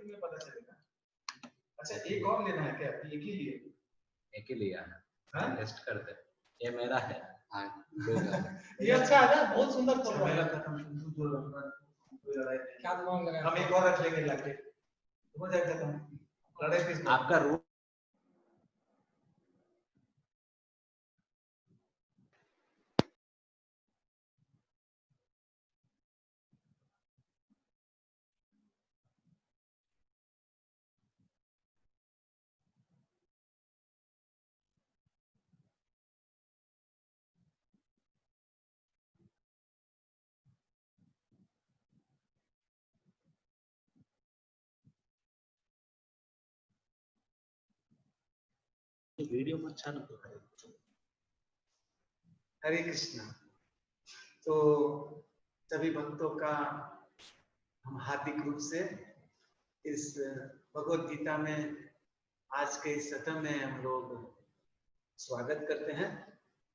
में पता चलेगा। अच्छा एक और लेना है क्या? एक ही लिए? एक ही लिया है। हाँ? टेस्ट करते हैं। ये मेरा है। हाँ। ये अच्छा है ना, बहुत सुंदर फोटो है। क्या मांग रहे हैं? हम एक और रख लेंगे लाके, हो जाएगा खत्म। लड़ाई किस बात? आपका रूम वीडियो में अच्छा लगता है। हरे कृष्णा। तो सभी भक्तों का हम हार्दिक रूप से इस भगवत गीता में आज के इस सत्र में हम लोग स्वागत करते हैं।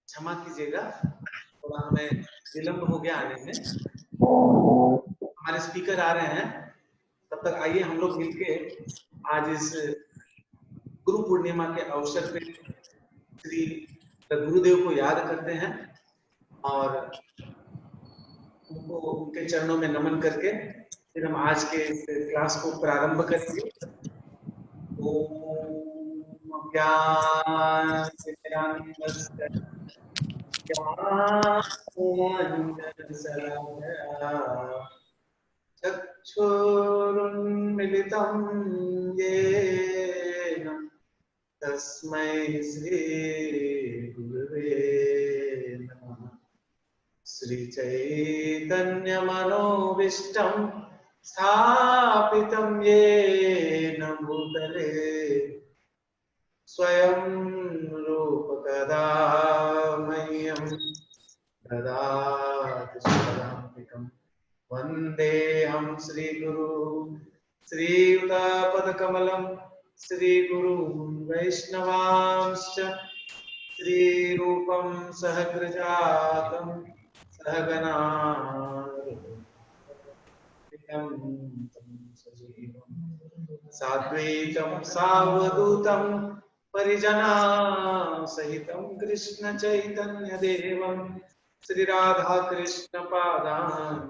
क्षमा कीजिएगा, थोड़ा हमें विलंब हो गया आने में। हमारे स्पीकर आ रहे हैं, तब तक आइए हम लोग मिलके आज इस गुरु पूर्णिमा के अवसर पे श्री गुरुदेव को याद करते हैं और उनको उनके चरणों में नमन करके फिर हम आज के इस क्लास को प्रारंभ करेंगे। ओम चक्षुरुन्मिलितं येन तस्मै श्री गुरुवे नमः। श्री चैतन्यमनोभीष्टं स्थापितं येन भूतले स्वयं रूप कदा मह्यं ददाति स्वदान्तिकं। वन्देऽहं श्रीगुरु श्रीयुतापदकमलं श्रीगुरून् वैष्णवांश्च श्रीरूपं सहग्रजातं सहगना साद्वैतं सावधूतं परिजना सहितं कृष्ण चैतन्य देवं श्री राधा कृष्ण पादान्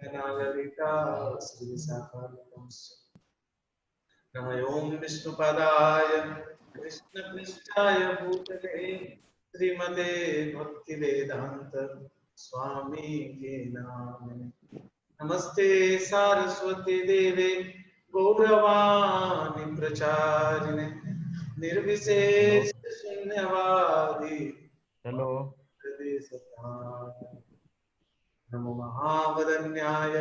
ललिता श्री साकाल्पंश। नमो विष्णुपदाय कृष्ण पृष्ठाय भूतले श्रीमते भक्ति वेदांत स्वामी के नाम। नमस्ते सारस्वती देवे गौरवाणी प्रचारिणे निर्विशेष शून्यवादी। हेलो नमो महावदन्याय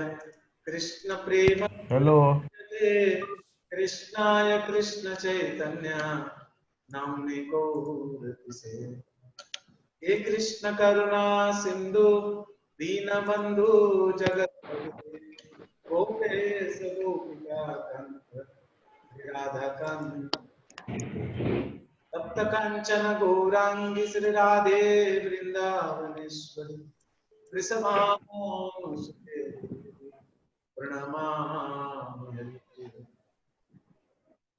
कृष्ण प्रेम हेलो कृष्णाय कृष्ण चैतन्य नाम्ने गौरतिसे। हे कृष्ण करुणा सिंधु दीनबंधु जगत्पते गोपेश गोपिका कांत राधा कांत तप्त कांचन गौरांगी श्री राधे वृंदावनेश्वरी वृषभानुसुते प्रणमामि हरिप्रिये।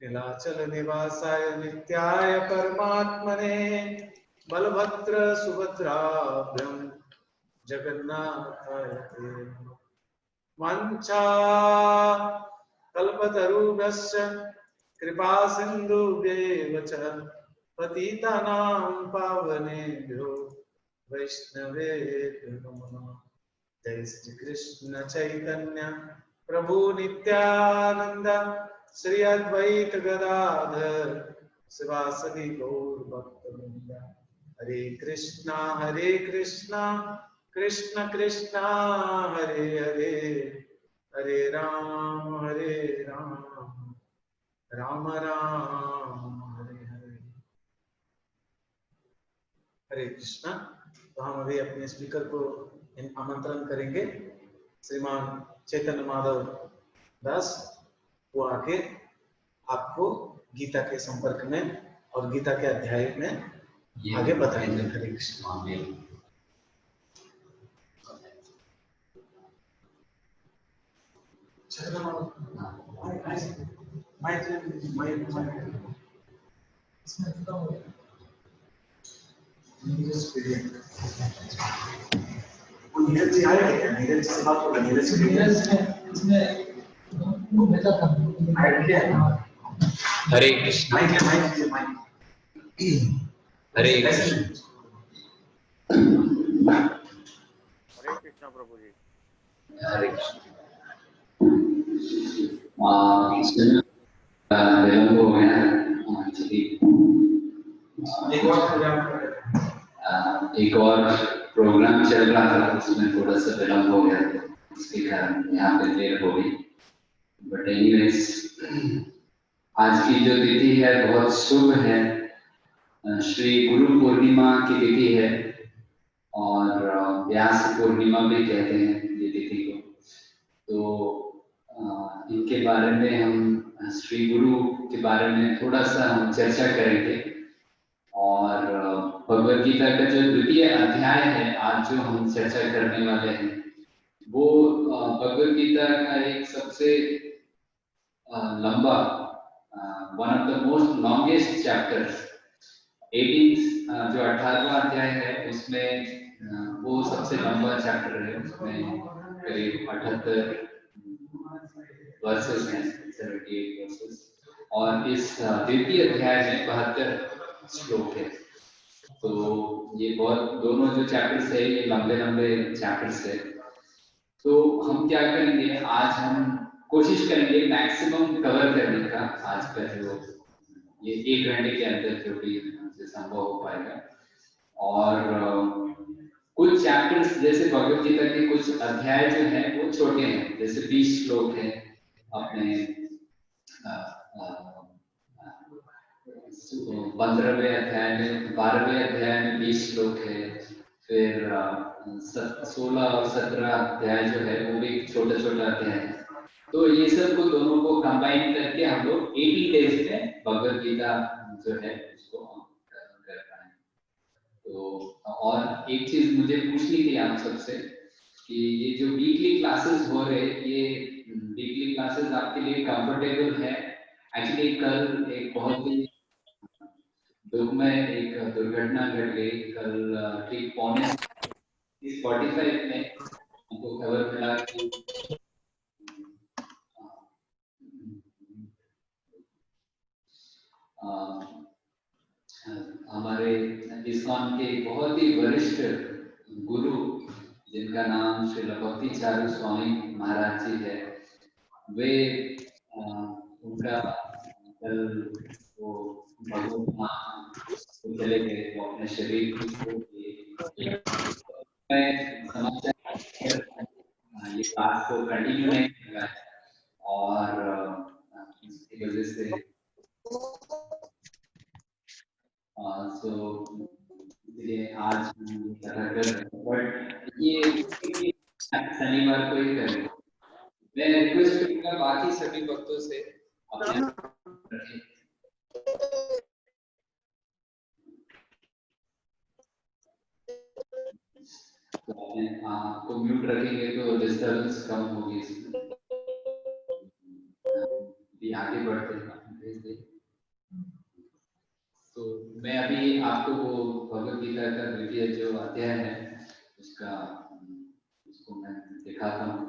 नीलाचल निवासाय नित्याय परमात्मने बलभद्र सुभद्राभ्यां जगन्नाथाय ते नमः। वाञ्छा कल्पतरुभ्यश्च कृपा सिन्धुभ्येव च पतितानां पावनेभ्यो वैष्णवेभ्यो नमो नमः। जय श्री कृष्ण चैतन्य प्रभु नित्यानंद श्री अद्वैत गदाधर शिवासदि गौर भक्तवृंद। हरे कृष्णा कृष्ण कृष्णा हरे हरे हरे राम राम राम हरे हरे। हरे कृष्णा। तो हम अभी अपने स्पीकर को आमंत्रण करेंगे, श्रीमान चैतन्य माधव दास, वो आके आपको गीता के संपर्क में और गीता के अध्याय में आगे बताएंगे। हरे कृष्ण। नीरज जी आए हैं, नीरज से बात होगा, नीरज इसमें हरे कृष्ण। हरे कृष्ण। हरे कृष्णा प्रभु जी। हरे कृष्ण। विलम्ब हो गया एक और प्रोग्राम चल रहा था, उसमें थोड़ा सा विलम्ब हो गया, इसके कारण यहाँ पे देर हो गई। बट एनीवेज, आज की जो तिथि है बहुत शुभ है, श्री गुरु पूर्णिमा की तिथि है और व्यास पूर्णिमा भी कहते हैं ये तिथि को। तो इनके बारे में हम श्री गुरु के बारे में थोड़ा सा हम चर्चा करेंगे और भगवद गीता का जो द्वितीय अध्याय है आज जो हम चर्चा करने वाले हैं वो भगवद गीता का एक सबसे लंबा, one of the most longest chapters, 18 जो 18वां अध्याय है उसमें वो सबसे लंबा चैप्टर है। उसमें करीब 78 वर्सेस हैं, 78 वर्सेस, और इस द्वितीय अध्याय में 72 श्लोक है। तो ये बहुत, दोनों जो चैप्टर्स है ये लंबे लंबे चैप्टर्स है। तो हम क्या करेंगे, आज हम कोशिश करेंगे मैक्सिमम कवर करने का आज का जो ये 1 घंटे के अंदर जो भी हमसे संभव हो पाएगा। और कुछ चैप्टर्स जैसे भगवद गीता के कुछ अध्याय जो हैं वो छोटे हैं, जैसे 20 श्लोक है अपने 15वें अध्याय में, 12वें अध्याय में 20 श्लोक है, फिर 16 और 17 अध्याय जो है वो भी छोटा छोटा अध्याय है। तो ये सब को दोनों को कंबाइन करके हम लोग 80 डेज में भगवद गीता जो है उसको कर पाए। तो और एक चीज मुझे पूछनी थी आप सबसे कि ये जो वीकली क्लासेस हो रहे, ये वीकली क्लासेस आपके लिए कंफर्टेबल है? एक्चुअली कल एक बहुत ही दुखमय एक दुर्घटना घट गई। कल ठीक 4:45 में हमको खबर मिला कि हमारे इस्कॉन के बहुत ही वरिष्ठ गुरु जिनका नाम श्री भक्ति चारू स्वामी महाराज जी है, वे उनका कल वो भगवत नाम चले गए, वो अपने शरीर को छोड़ दिए। मैं समाचार ये बात को कंटिन्यू नहीं किया और इसकी वजह से सो इसलिए आज बट ये शनिवार को ही करें। मैं रिक्वेस्ट करूंगा बाकी सभी भक्तों से अपने तो आपको म्यूट रखेंगे तो डिस्टर्बेंस कम होगी इसमें। आगे बढ़ते हैं। तो मैं अभी आपको वो भगवद गीता का द्वितीय जो अध्याय है उसको मैं दिखाता हूँ।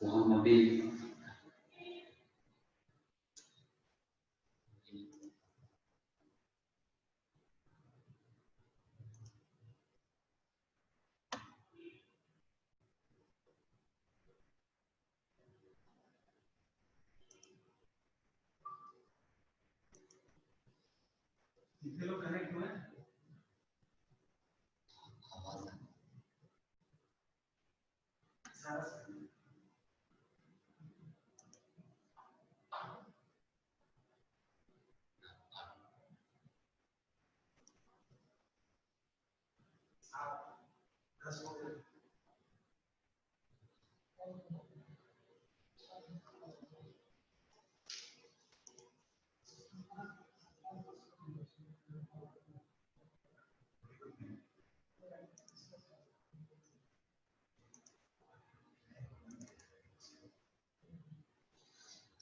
तो हम अभी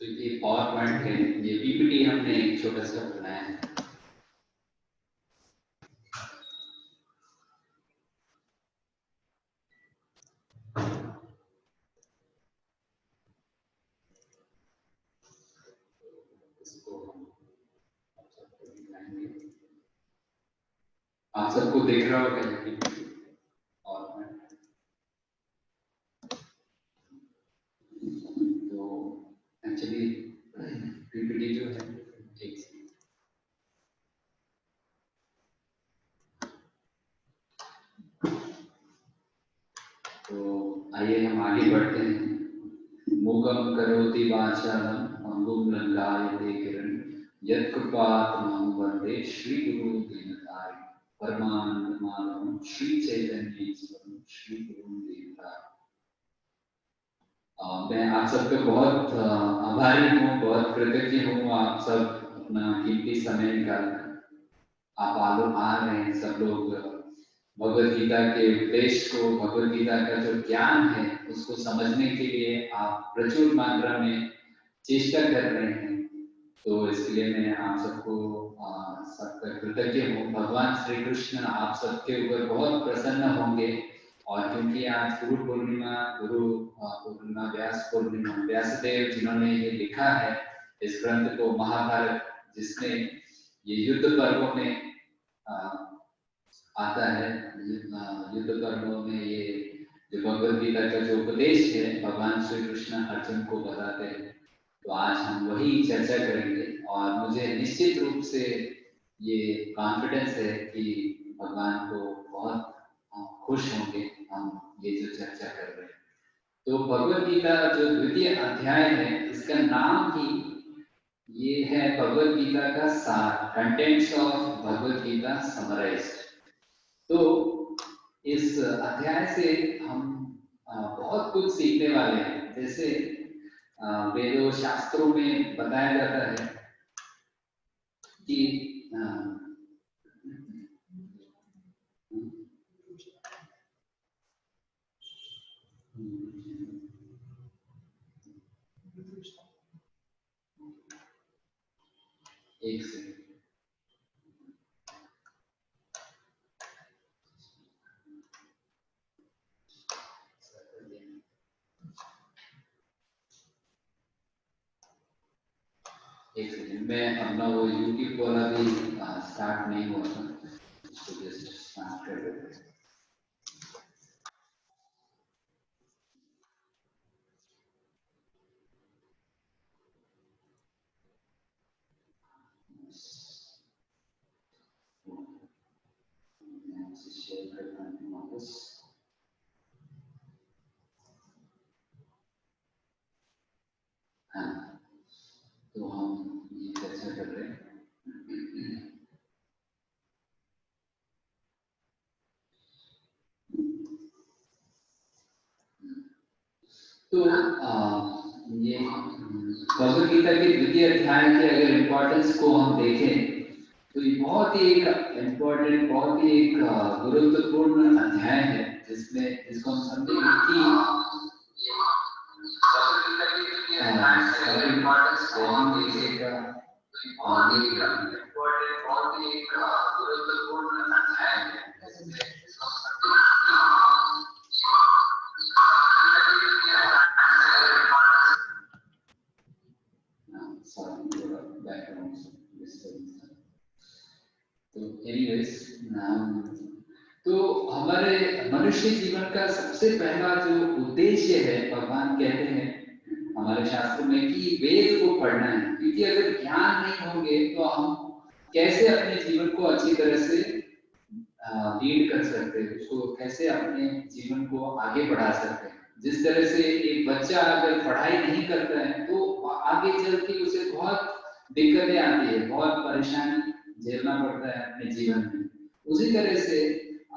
तो ये पावर पॉइंट है, ये पीपीटी हमने एक छोटा सा बनाया है। इसको हम सबको दिखाएंगे। आप सबको देख रहा होगा ये पीपीटी पावर पॉइंट। तो एक्चुअली पीपीटी जो है एक तो आइए हम आगे बढ़ते हैं। मूकं करोति वाचालं अंगुं लंघयते गिरिं यत्कृपातमहं वन्दे श्रीगुरुं दीनतारिणं परमानन्दमाधवं श्रीचैतन्येश्वरं श्रीगुरुं दीनतारिणं। मैं आप सबके बहुत आभारी हूँ, बहुत कृतज्ञ हूँ। आप सब अपना कीमती समय निकाल आप आ रहे हैं। सब लोग भगवद गीता के उपदेश को, भगवद गीता का जो ज्ञान है उसको समझने के लिए आप प्रचुर मात्रा में चेष्टा कर रहे हैं। तो इसके लिए मैं आप सबको सबका कृतज्ञ हूँ। भगवान श्री कृष्ण आप सबके ऊपर बहुत प्रसन्न होंगे। और क्योंकि आज गुरु पूर्णिमा व्यास पूर्णिमा, व्यासदेव जिन्होंने ये लिखा है इस ग्रंथ को, महाभारत, जिसने ये युद्ध पर्वों में आता है, युद्ध पर्वों में ये जो भगवद गीता का जो उपदेश है भगवान श्री कृष्ण अर्जुन को बताते हैं। तो आज हम वही चर्चा करेंगे और मुझे निश्चित रूप से ये कॉन्फिडेंस है कि भगवान को बहुत खुश होंगे हम ये जो चर्चा कर रहे हैं। तो भगवद गीता जो द्वितीय अध्याय है, इसका नाम ही ये है भगवद गीता का सार, contents of Bhagavad Gita summarized. तो इस अध्याय से हम बहुत कुछ सीखने वाले हैं। जैसे वेदों शास्त्रों में बताया जाता है कि एक सेकंड, मैं अपना वो यूट्यूब वाला भी स्टार्ट नहीं हुआ था, इसको जस्ट स्टार्ट कर देते हैं। शेयर करना है वापस। हाँ, तो हम ये चर्चा कर रहे हैं। तो ये भगवद गीता के द्वितीय अध्याय के अगर इम्पोर्टेंस को हम देखें तो ये बहुत ही एक इम्पोर्टेंट, बहुत ही एक गुरुत्वपूर्ण अध्याय है, जिसमें इसको हम समझेंगे कि इम्पोर्टेंस को हम देखेगा। बहुत ही इम्पोर्टेंट, बहुत ही एक गुरुत्वपूर्ण अध्याय है, जिसमें इसको हम तो एनीवेज, तो हमारे मनुष्य जीवन का सबसे पहला जो उद्देश्य है, भगवान कहते हैं हमारे शास्त्र में कि वेद को पढ़ना है, क्योंकि अगर ज्ञान नहीं होंगे तो हम कैसे अपने जीवन को अच्छी तरह से लीड कर सकते हैं, उसको कैसे अपने जीवन को आगे बढ़ा सकते हैं। जिस तरह से एक बच्चा अगर पढ़ाई नहीं करता है तो आगे चल के उसे बहुत दिक्कतें आती है, बहुत परेशानी झेलना पड़ता है अपने जीवन में। उसी तरह से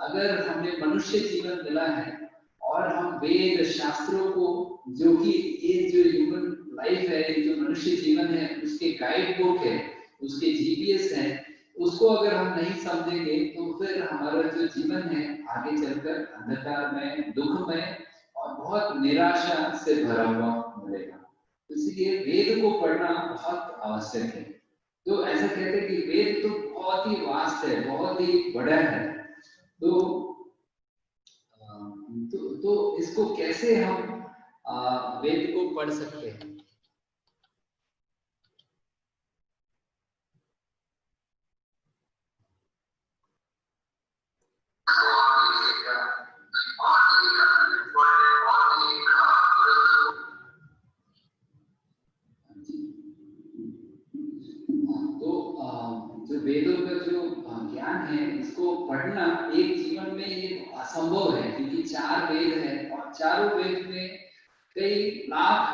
अगर हमें मनुष्य जीवन मिला है और हम वेद शास्त्रों को, जो कि ये जो ह्यूमन लाइफ है, जो मनुष्य जीवन है, उसके गाइड बुक है, उसके जीपीएस है, उसको अगर हम नहीं समझेंगे तो फिर हमारा जो जीवन है आगे चलकर अंधकार में, दुख में और बहुत निराशा से भरा हुआ मिलेगा। इसलिए वेद को पढ़ना बहुत आवश्यक है। तो ऐसा कहते हैं कि वेद तो बहुत ही वास्ट है, बहुत ही बड़ा है। तो इसको कैसे हम वेद को पढ़ सकते हैं? जो वेदों का जो ज्ञान है, इसको पढ़ना एक जीवन में ये असंभव है, क्योंकि 4 वेद है और चारों वेद में कई लाख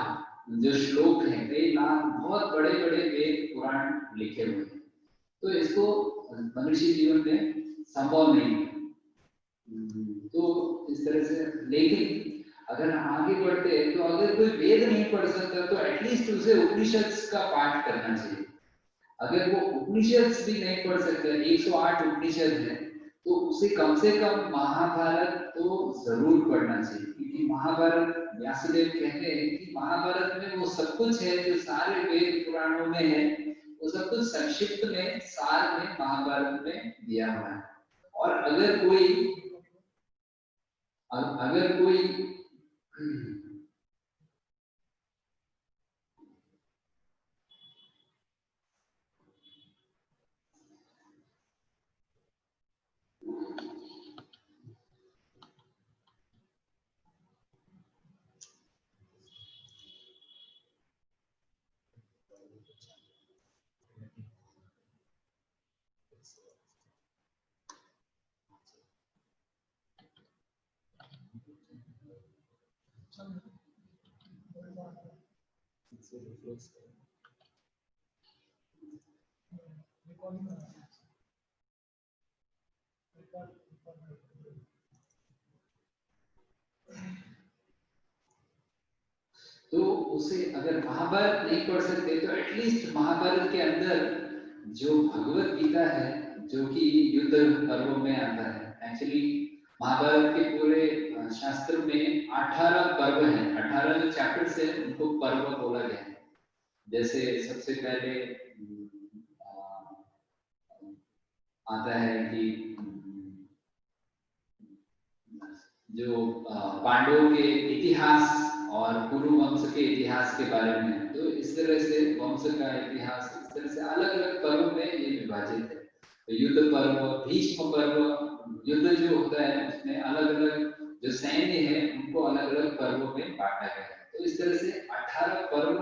जो श्लोक हैं, कई लाख बहुत बड़े बड़े वेद पुराण लिखे हुए हैं। तो इसको मनुष्य जीवन में संभव नहीं है। तो इस तरह से, लेकिन अगर हम आगे बढ़ते हैं तो अगर कोई वेद नहीं पढ़ सकता तो एटलीस्ट उसे उपनिषद का पाठ करना चाहिए। अगर वो उपनिषद भी नहीं पढ़ सकता, 108 उपनिषद है, तो उसे कम से कम महाभारत तो जरूर पढ़ना चाहिए, क्योंकि महाभारत, व्यासदेव कहते हैं कि महाभारत में वो सब कुछ है जो सारे वेद पुराणों में है, वो सब कुछ संक्षिप्त में, सार में महाभारत में दिया हुआ है। और अगर कोई तो उसे अगर महाभारत नहीं पढ़ सकते तो एटलीस्ट महाभारत के अंदर जो भगवत गीता है, जो कि युद्ध पर्व में आता है, एक्चुअली महाभारत के पूरे शास्त्र में 18 पर्व हैं, 18 जो चैप्टर्स है उनको पर्व बोला गया है। जैसे सबसे पहले आता है कि जो पांडवों के इतिहास और कुरु वंश के इतिहास के बारे में, तो इस तरह से वंश का इतिहास इस तरह से अलग अलग पर्व में ये विभाजित है। तो युद्ध पर्व, भीष्म पर्व, युद्ध जो होता है उसमें अलग अलग जो सैन्य है उनको अलग अलग पर्वों में बांटा गया है। तो इस तरह से 18 पर्व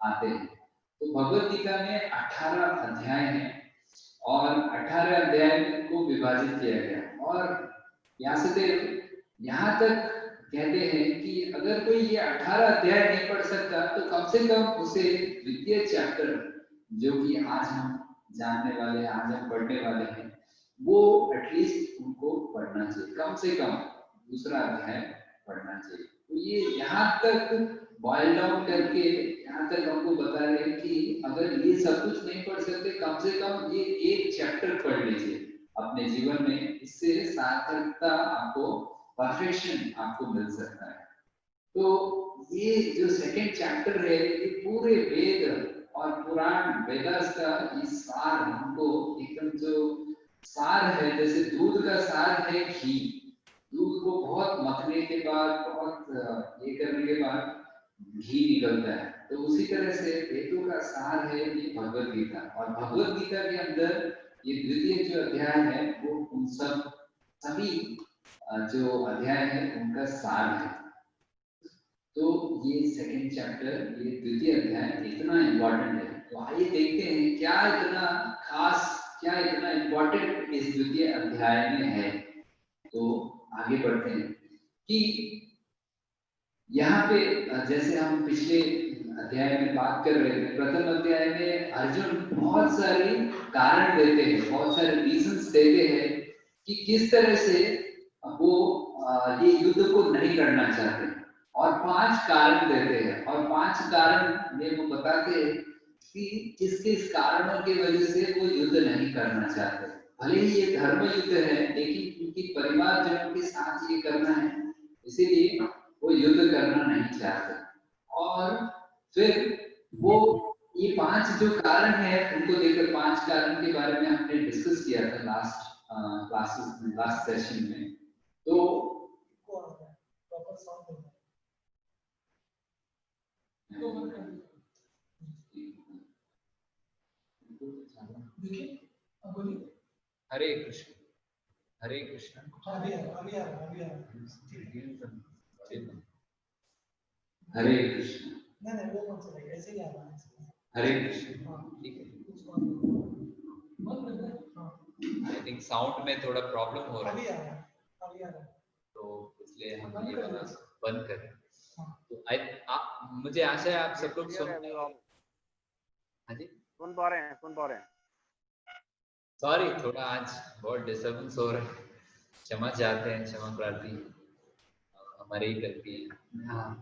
आते हैं। तो भगवत गीता में 18 अध्याय हैं और 18 अध्याय को विभाजित किया गया। और व्यासदेव यहाँ तक कहते हैं कि अगर कोई ये 18 अध्याय नहीं पढ़ सकता तो कम से कम उसे द्वितीय चैप्टर, जो कि आज हम जानने वाले हैं, आज हम पढ़ने वाले हैं, वो एटलीस्ट उनको पढ़ना चाहिए, कम से कम दूसरा अध्याय पढ़ना चाहिए। तो ये यहाँ तक बॉइल डाउन करके यहाँ तक हमको बता रहे हैं कि अगर ये सब कुछ नहीं पढ़ सकते, कम से कम ये एक चैप्टर पढ़ लीजिए अपने जीवन में, इससे सार्थकता आपको, परफेक्शन आपको मिल सकता है। तो ये जो सेकंड चैप्टर है, ये पूरे वेद और पुराण वेदास का ये सार हमको एकदम जो सार है, जैसे दूध का सार है घी, दूध को बहुत मथने के बाद, बहुत ये करने के बाद घी निकलता है, तो उसी तरह से वेदों का सार है ये भगवत गीता। और भगवत गीता के अंदर ये द्वितीय जो अध्याय है वो उन सब सभी जो अध्याय है उनका सार है। तो ये सेकंड चैप्टर, ये द्वितीय अध्याय इतना इम्पोर्टेंट है। तो आइए देखते हैं क्या इतना खास, क्या इतना इम्पोर्टेंट इस द्वितीय अध्याय में है। तो आगे बढ़ते हैं कि यहाँ पे जैसे हम पिछले अध्याय में बात कर रहे थे, प्रथम अध्याय में अर्जुन बहुत सारे कारण देते हैं, बहुत सारे रीजंस देते हैं कि किस तरह से वो ये युद्ध को नहीं करना चाहते, और 5 कारण देते हैं, और 5 कारण में वो बताते हैं कि किस किस कारणों की वजह से वो युद्ध नहीं करना चाहते। भले ही ये धर्म युद्ध है, लेकिन उनकी परिवारजनों के साथ ये करना है, इसीलिए वो युद्ध करना नहीं चाहते। और फिर वो ये 5 जो कारण है उनको लेकर 5 कारण के बारे में हमने डिस्कस किया था लास्ट क्लासेस में, लास्ट सेशन में। तो हरे कृष्ण, हरे कृष्ण, हरे कृष्ण, हरे कृष्ण। ठीक है। आई थिंक साउंड में थोड़ा प्रॉब्लम हो रहा है, तो इसलिए हम ये वाला बंद करें। तो मुझे आशा है आप सब लोग सुन पा रहे हैं। हाँ जी, सुन पा रहे हैं। सॉरी, थोड़ा आज बहुत डिस्टर्बेंस हो रहा है, क्षमा चाहते हैं, क्षमा प्रार्थी, हमारी ही गलती है।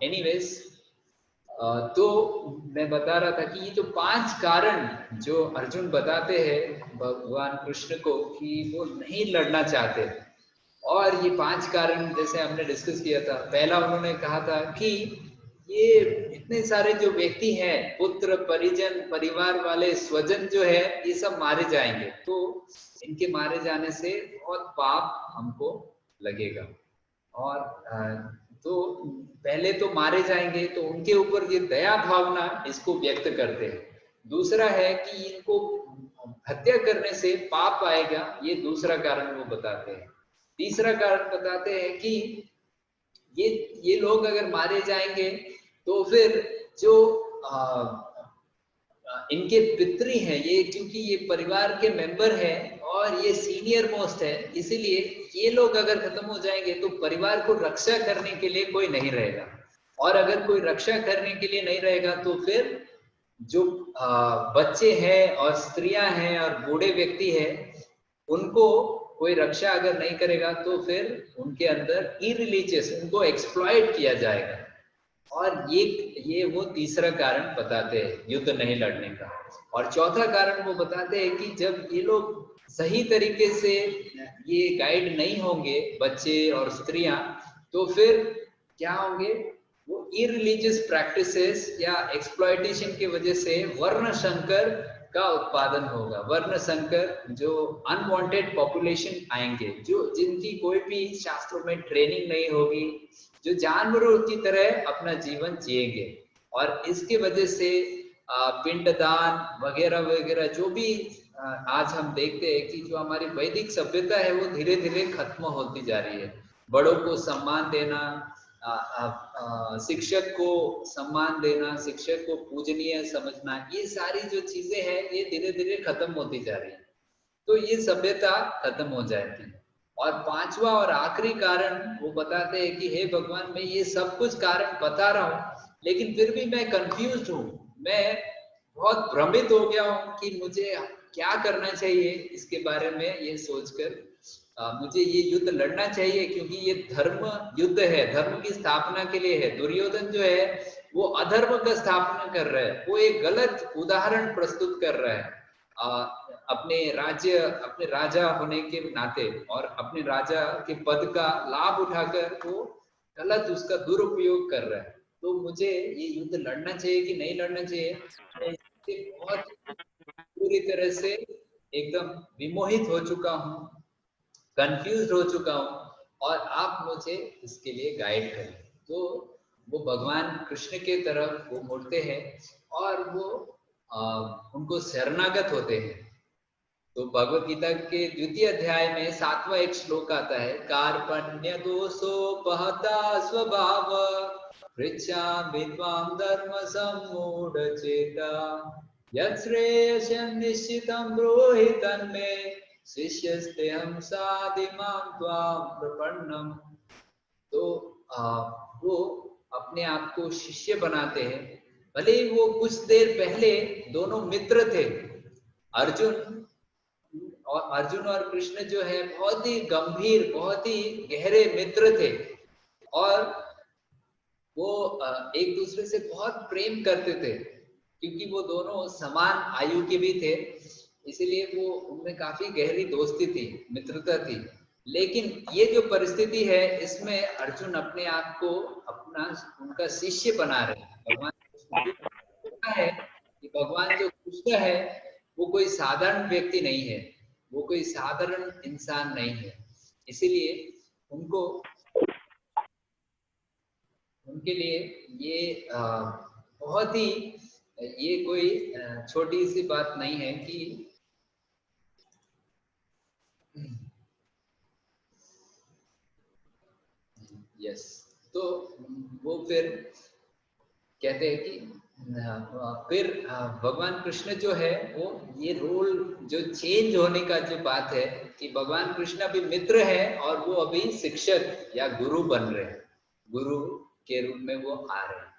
एनीवेज, तो मैं बता रहा था कि ये जो 5 कारण जो अर्जुन बताते हैं भगवान कृष्ण को कि वो नहीं लड़ना चाहते, और ये 5 कारण जैसे हमने डिस्कस किया था, पहला उन्होंने कहा था कि ये इतने सारे जो व्यक्ति हैं, पुत्र परिजन परिवार वाले स्वजन जो है, ये सब मारे जाएंगे, तो इनके मारे जाने से बहुत पाप हमको लगेगा। और तो पहले तो मारे जाएंगे, तो उनके ऊपर ये दया भावना इसको व्यक्त करते हैं। दूसरा है कि इनको हत्या करने से पाप आएगा, ये दूसरा कारण वो बताते हैं। तीसरा कारण बताते हैं कि ये लोग अगर मारे जाएंगे तो फिर जो इनके पितृ हैं, ये क्योंकि ये परिवार के मेंबर हैं और ये सीनियर मोस्ट है, इसीलिए ये लोग अगर खत्म हो जाएंगे तो परिवार को रक्षा करने के लिए कोई नहीं रहेगा, और अगर कोई रक्षा करने के लिए नहीं रहेगा तो फिर जो बच्चे हैं और स्त्रियां हैं और बूढ़े व्यक्ति हैं, उनको कोई रक्षा अगर नहीं करेगा तो फिर उनके अंदर इरिलीजियस, उनको एक्सप्लॉइट किया जाएगा। और ये वो तीसरा कारण बताते हैं युद्ध नहीं लड़ने का। और चौथा कारण वो बताते हैं कि जब ये लोग सही तरीके से ये गाइड नहीं होंगे, बच्चे और स्त्रियां, तो फिर क्या होंगे, वो इरिलीजियस प्रैक्टिसेस या एक्सप्लॉइटेशन की वजह से वर्ण संकर का उत्पादन होगा। वर्ण संकर, जो अनवांटेड पॉपुलेशन आएंगे, जो जिनकी कोई भी शास्त्रों में ट्रेनिंग नहीं होगी, जो जानवरों की तरह अपना जीवन जिएंगे, और इसके वजह से पिंडदान वगैरह वगैरह जो भी आज हम देखते हैं कि जो हमारी वैदिक सभ्यता है वो धीरे धीरे खत्म होती जा रही है। बड़ों को सम्मान देना, शिक्षक को सम्मान देना, शिक्षक को पूजनीय समझना, ये सारी जो चीजें हैं ये धीरे धीरे खत्म होती जा रही है, तो ये सभ्यता खत्म हो जाती है। और पांचवा और आखिरी कारण वो बताते हैं कि हे भगवान, मैं ये सब कुछ कारण बता रहा हूँ, लेकिन फिर भी मैं कंफ्यूज्ड हूँ, मैं बहुत भ्रमित हो गया हूँ कि मुझे क्या करना चाहिए। इसके बारे में ये सोचकर मुझे ये युद्ध लड़ना चाहिए, क्योंकि ये धर्म युद्ध है, धर्म की स्थापना के लिए है। दुर्योधन जो है वो अधर्म का स्थापना कर रहा है, वो एक गलत उदाहरण प्रस्तुत कर रहा है अपने राजा होने के नाते, और अपने राजा के पद का लाभ उठाकर वो गलत उसका दुरुपयोग कर रहा है। तो मुझे ये युद्ध लड़ना चाहिए कि नहीं लड़ना चाहिए, मैं इससे बहुत पूरी तरह से एकदम विमोहित हो चुका हूँ, कंफ्यूज हो चुका हूँ, और आप मुझे इसके लिए गाइड करें। तो वो भगवान कृष्ण के तरफ वो मुड़ते हैं और वो उनको शरणागत होते हैं। तो भगवत गीता के 2य अध्याय में 7वां एक श्लोक आता है, कार्पण्य दोषोपहता स्वभाव पृच्छामि त्वां धर्म सम्मूढ़ चेता यच्छ्रेयसं निश्चितं ब्रूहि तन्मे शिष्यस्तेऽहं साधिमां त्वां प्रपन्नम्। तो वो अपने आप को शिष्य बनाते हैं। भले ही वो कुछ देर पहले दोनों मित्र थे, अर्जुन और कृष्ण जो है बहुत ही गंभीर, बहुत ही गहरे मित्र थे और वो एक दूसरे से बहुत प्रेम करते थे, क्योंकि वो दोनों समान आयु के भी थे, इसीलिए वो उनमें काफी गहरी दोस्ती थी, मित्रता थी। लेकिन ये जो परिस्थिति है, इसमें अर्जुन अपने आप को अपना उनका शिष्य बना रहे हैं। भगवान है कि भगवान जो कृष्ण है वो कोई साधारण व्यक्ति नहीं है, वो कोई साधारण इंसान नहीं है, इसीलिए उनके लिए ये बहुत ही, ये कोई छोटी सी बात नहीं है कि यस। तो वो फिर कहते हैं कि फिर भगवान कृष्ण जो है वो ये रोल जो चेंज होने का जो बात है कि भगवान कृष्ण अभी मित्र है और वो अभी शिक्षक या गुरु बन रहे हैं, गुरु के रूप में वो आ रहे हैं।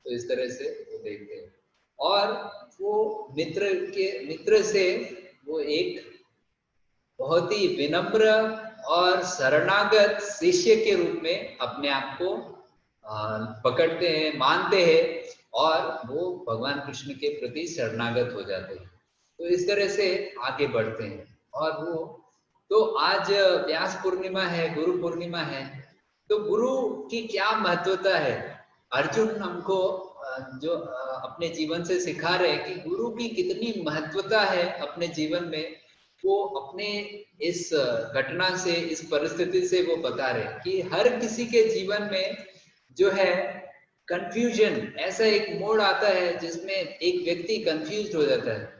तो इस तरह से वो देखते हैं और वो मित्र से वो एक बहुत ही विनम्र और शरणागत शिष्य के रूप में अपने आप को पकड़ते हैं, मानते हैं और वो भगवान कृष्ण के प्रति शरणागत हो जाते हैं। तो इस तरह से आगे बढ़ते हैं और वो तो आज व्यास पूर्णिमा है, गुरु पूर्णिमा है, तो गुरु की क्या महत्वता है, अर्जुन हमको जो अपने जीवन से सिखा रहे हैं कि गुरु की कितनी महत्वता है अपने जीवन में। वो अपने इस घटना से, इस परिस्थिति से वो बता रहे हैं कि हर किसी के जीवन में जो है कंफ्यूजन, ऐसा एक मोड़ आता है जिसमें एक व्यक्ति कंफ्यूज हो जाता है।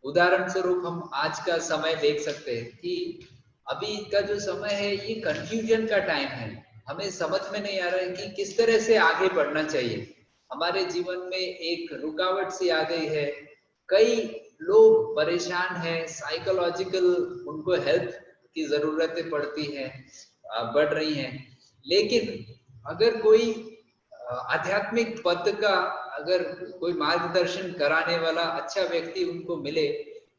उदाहरण स्वरूप हम आज का समय देख सकते हैं कि अभी का जो समय है ये कंफ्यूजन का टाइम है, हमें समझ में नहीं आ रहा है कि किस तरह से आगे बढ़ना चाहिए। हमारे जीवन में एक रुकावट सी आ गई है, कई लोग परेशान हैं, साइकोलॉजिकल उनको हेल्प की जरूरतें पड़ती हैं, बढ़ रही हैं। लेकिन अगर कोई आध्यात्मिक पद का अगर कोई मार्गदर्शन कराने वाला अच्छा व्यक्ति उनको मिले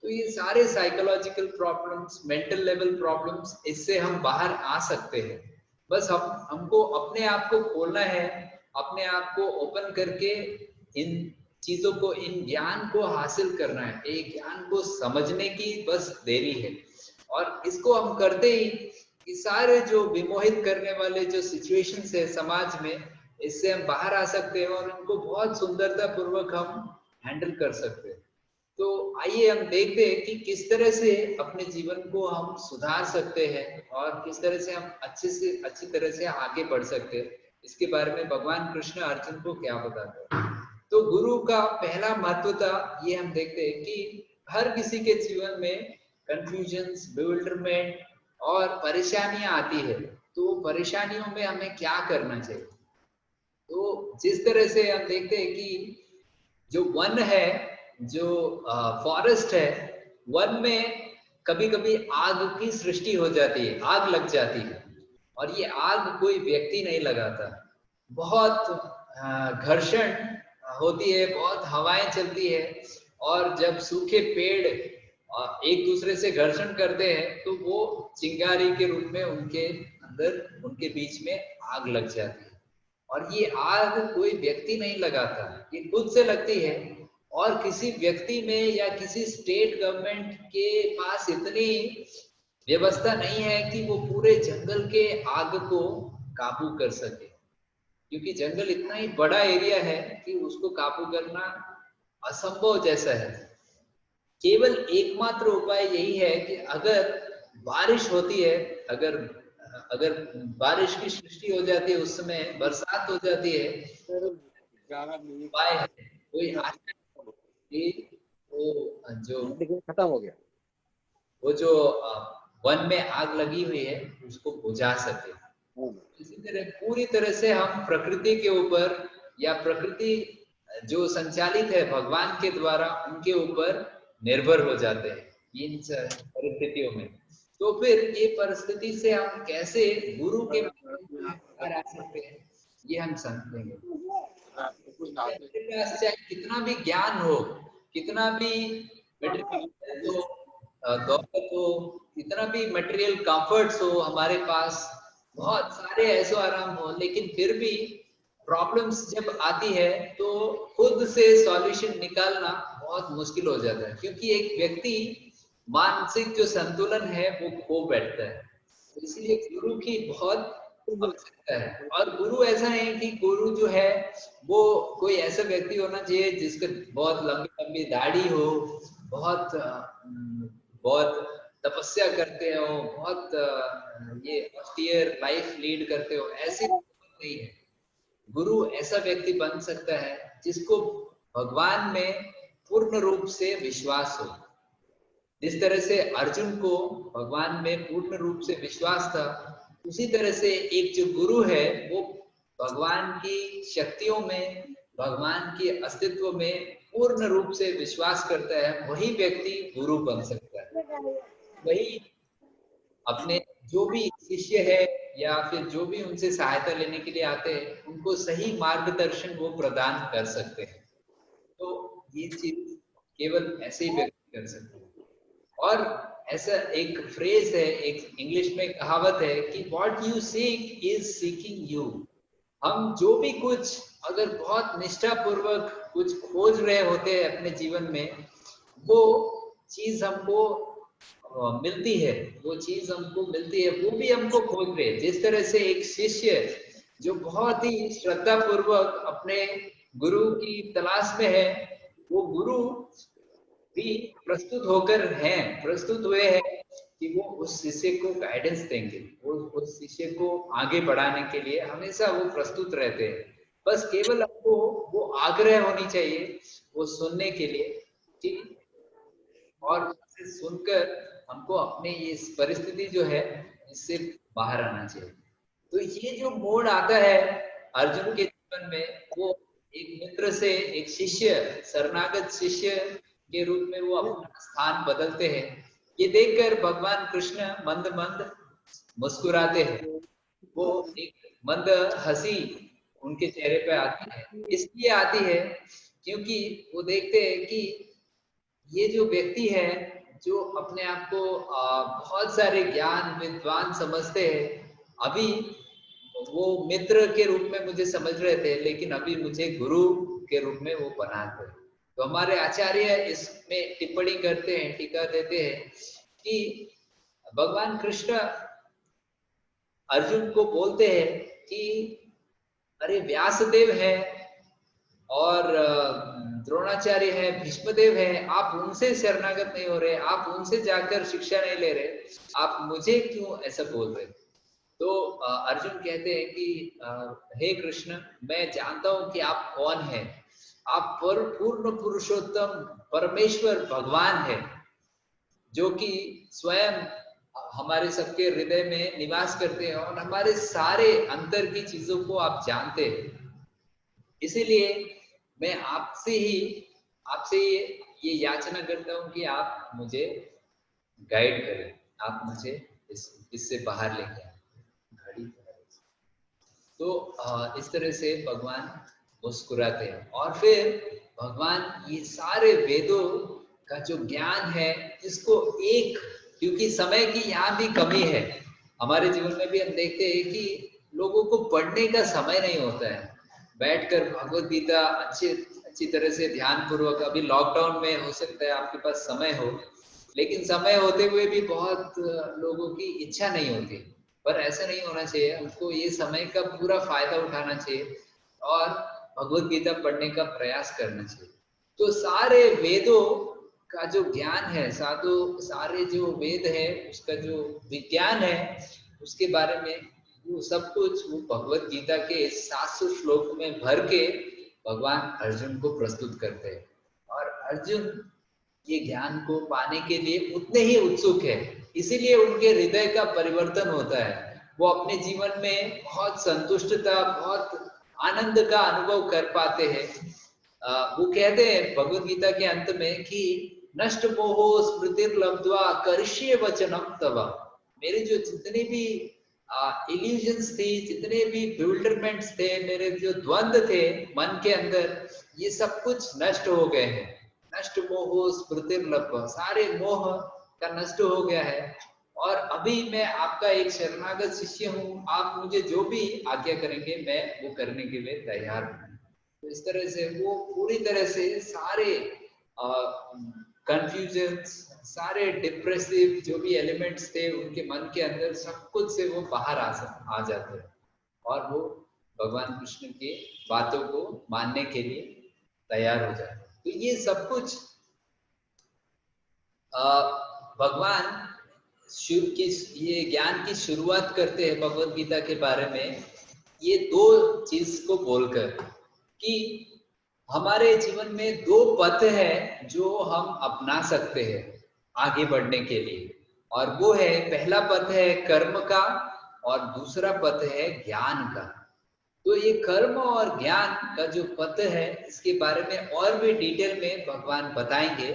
तो ये सारे psychological problems, mental level problems, इससे हम बाहर आ सकते हैं। बस हमको अपने आप को खोलना है, अपने आप को ओपन करके इन चीजों को, इन ज्ञान को हासिल करना है, एक ज्ञान को समझने की बस देरी है। और इसको हम करते ही कि सारे जो विमोहित करने वाले जो सिचुएशंस है समाज में, इससे हम बाहर आ सकते हैं और उनको बहुत सुंदरता पूर्वक हम हैंडल कर सकते हैं। तो आइए हम देखते हैं कि किस तरह से अपने जीवन को हम सुधार सकते हैं और किस तरह से हम अच्छी तरह से आगे बढ़ सकते हैं। इसके बारे में भगवान कृष्ण अर्जुन को क्या बताते हैं। तो गुरु का पहला महत्वता ये हम देखते हैं कि हर किसी के जीवन में कंफ्यूजन्स, बिविल्डरमेंट और परेशानियां आती है, तो परेशानियों में हमें क्या करना चाहिए। तो जिस तरह से हम देखते हैं कि जो वन है, जो फॉरेस्ट है, वन में कभी कभी आग की सृष्टि हो जाती है, आग लग जाती है और ये आग कोई व्यक्ति नहीं लगाता। बहुत घर्षण होती है, बहुत हवाएं चलती है और जब सूखे पेड़ एक दूसरे से घर्षण करते हैं तो वो चिंगारी के रूप में उनके अंदर, उनके बीच में आग लग जाती है। और ये आग कोई व्यक्ति नहीं लगाता, ये खुद से लगती है और किसी व्यक्ति में या किसी स्टेट गवर्नमेंट के पास इतनी व्यवस्था नहीं है कि वो पूरे जंगल के आग को काबू कर सके, क्योंकि जंगल इतना ही बड़ा एरिया है कि उसको काबू करना असंभव जैसा है। केवल एकमात्र उपाय यही है कि अगर बारिश होती है, अगर बारिश की सृष्टि हो जाती है, उस समय बरसात हो जाती है, उपाय है कोई वो जो खत्म हो गया, वो जो वन में आग लगी हुई है उसको बुझा सके। इसी तरह पूरी तरह से हम प्रकृति के ऊपर या प्रकृति जो संचालित है भगवान के द्वारा, उनके ऊपर निर्भर हो जाते हैं इन परिस्थितियों में। तो फिर ये परिस्थिति से हम कैसे गुरु के बाहर आ सकते हैं, ये हम समझेंगे। चाहे कितना भी ज्ञान हो, कितना भी मटेरियल हो, दौलत हो, कितना भी मटेरियल कंफर्ट्स हो हमारे पास, बहुत सारे ऐसो आराम हो, लेकिन फिर भी प्रॉब्लम्स जब आती है तो खुद से सॉल्यूशन निकालना बहुत मुश्किल हो जाता है, क्योंकि एक व्यक्ति मानसिक जो संतुलन है वो खो बैठता है। तो इसलिए गुरु की बहुत आवश्यकता है। और गुरु ऐसा नहीं कि गुरु जो है वो कोई ऐसा व्यक्ति होना चाहिए जिसके बहुत लंबी लंबी दाढ़ी हो, बहुत तपस्या करते हो, बहुत ये ऑस्टियर लाइफ लीड करते हो, ऐसी नहीं है। गुरु ऐसा व्यक्ति बन सकता है जिसको भगवान में पूर्ण रूप से विश्वास हो। जिस तरह से अर्जुन को भगवान में पूर्ण रूप से विश्वास था, उसी तरह से एक जो गुरु है वो भगवान की शक्तियों में, भगवान के अस्तित्व में पूर्ण रूप से विश्वास करता है, वही व्यक्ति गुरु बन सकता है। वही अपने जो भी शिष्य है या फिर जो भी उनसे सहायता लेने के लिए आते हैं, उनको सही मार्गदर्शन वो प्रदान कर सकते हैं। तो ये चीज केवल ऐसे ही व्यक्ति कर सकते हैं। और ऐसा एक फ्रेज है, एक इंग्लिश में कहावत है कि what you seek is seeking you. हम जो भी कुछ अगर बहुत निष्ठा पूर्वक कुछ खोज रहे होते हैं अपने जीवन में, वो चीज हमको मिलती है, वो चीज हमको मिलती है, वो भी हमको खोज रहे हैं। जिस तरह से एक शिष्य जो बहुत ही श्रद्धा पूर्वक अपने गुरु की तलाश में है, वो गुरु भी प्रस्तुत हुए हैं कि वो उस शिष्य को गाइडेंस देंगे, वो उस शिष्य को आगे बढ़ाने के लिए हमेशा वो प्रस्तुत रहते हैं। बस केवल हमको वो आग्रह होनी चाहिए वो सुनने के लिए, ठीक, और उसे सुनकर हमको अपने ये परिस्थिति जो है इससे बाहर आना चाहिए। तो ये जो मोड़ आता है अर्जुन के जीवन में, वो एक मित्र से एक शिष्य, शरणागत शिष्य के रूप में वो अपना स्थान बदलते हैं। ये देखकर भगवान कृष्ण मंद मंद मुस्कुराते हैं। वो एक मंद हंसी उनके चेहरे पे आती है। इसलिए आती है क्योंकि वो देखते हैं कि ये जो व्यक्ति है जो अपने आप को बहुत सारे ज्ञान विद्वान समझते हैं, अभी वो मित्र के रूप में मुझे समझ रहे थे, लेकिन अभी मुझे गुरु के रूप में वो बनाते हैं। तो हमारे आचार्य इसमें टिप्पणी करते हैं, टीका देते हैं कि भगवान कृष्ण अर्जुन को बोलते हैं कि अरे व्यासदेव है और द्रोणाचार्य है, भीष्मदेव है, आप उनसे शरणागत नहीं हो रहे, आप उनसे जाकर शिक्षा नहीं ले रहे, आप मुझे क्यों ऐसा बोल रहे? तो अर्जुन कहते हैं कि हे कृष्ण, मैं जानता हूं कि आप कौन है, आप पूर्ण पुरुषोत्तम परमेश्वर भगवान है, जो कि स्वयं हमारे सबके हृदय में निवास करते हैं और हमारे सारे अंतर की चीजों को आप जानते हैं। इसीलिए मैं आपसे ये याचना करता हूं कि आप मुझे गाइड करें, आप मुझे इससे बाहर लेके आए। तो इस तरह से भगवान मुस्कुराते हैं। और फिर भगवान ये सारे वेदों का जो ज्ञान है, इसको एक, क्योंकि समय की यहाँ भी कमी है, हमारे जीवन में भी हम देखते हैं कि लोगों को पढ़ने का समय नहीं होता है, बैठकर भगवत गीता अच्छी तरह से ध्यान पूर्वक, अभी लॉकडाउन में हो सकता है आपके पास समय हो, लेकिन समय होते हुए भी बहुत लोगों की इच्छा नहीं होती। पर ऐसा नहीं होना चाहिए, हमको ये समय का पूरा फायदा उठाना चाहिए और भगवत गीता पढ़ने का प्रयास करना चाहिए। तो सारे वेदों का जो ज्ञान है, सारे जो वेद है उसका जो विज्ञान है, उसके बारे में वो सब कुछ वो भगवत गीता के 700 श्लोक में भर के भगवान अर्जुन को प्रस्तुत करते हैं। और अर्जुन ये ज्ञान को पाने के लिए उतने ही उत्सुक है, इसीलिए उनके हृदय का परिवर्तन होता है। वो अपने जीवन में बहुत संतुष्टता, बहुत आनंद का अनुभव कर पाते हैं। वो कहते हैं भगवत गीता के अंत में कि नष्ट मोहो स्मृतिर्लब्ध्वा करिष्ये वचनम तव। मेरी जो जितनी भी इल्यूजन्स थी, जितने भी बिल्डरमेंट्स थे, मेरे जो द्वंद्व थे मन के अंदर, ये सब कुछ नष्ट हो गए हैं। नष्ट मोह स्मृतिर्लभ, सारे मोह का नष्ट हो गया है। और अभी मैं आपका एक शरणागत शिष्य हूँ, आप मुझे जो भी आज्ञा करेंगे मैं वो करने के लिए तैयार हूँ। तो इस तरह से वो पूरी तरह से सारे कंफ्यूजन्स, सारे डिप्रेसिव जो भी एलिमेंट्स थे उनके मन के अंदर, सब कुछ से वो बाहर आ जाते हैं और वो भगवान कृष्ण की बातों को मानने के लिए तैयार हो जाते हैं। तो ये सब कुछ भगवान ये ज्ञान की शुरुआत करते हैं भगवत गीता के बारे में, ये दो चीज को बोलकर कि हमारे जीवन में दो पथ है जो हम अपना सकते हैं आगे बढ़ने के लिए, और वो है, पहला पथ है कर्म का और दूसरा पथ है ज्ञान का। तो ये कर्म और ज्ञान का जो पथ है, इसके बारे में और भी डिटेल में भगवान बताएंगे।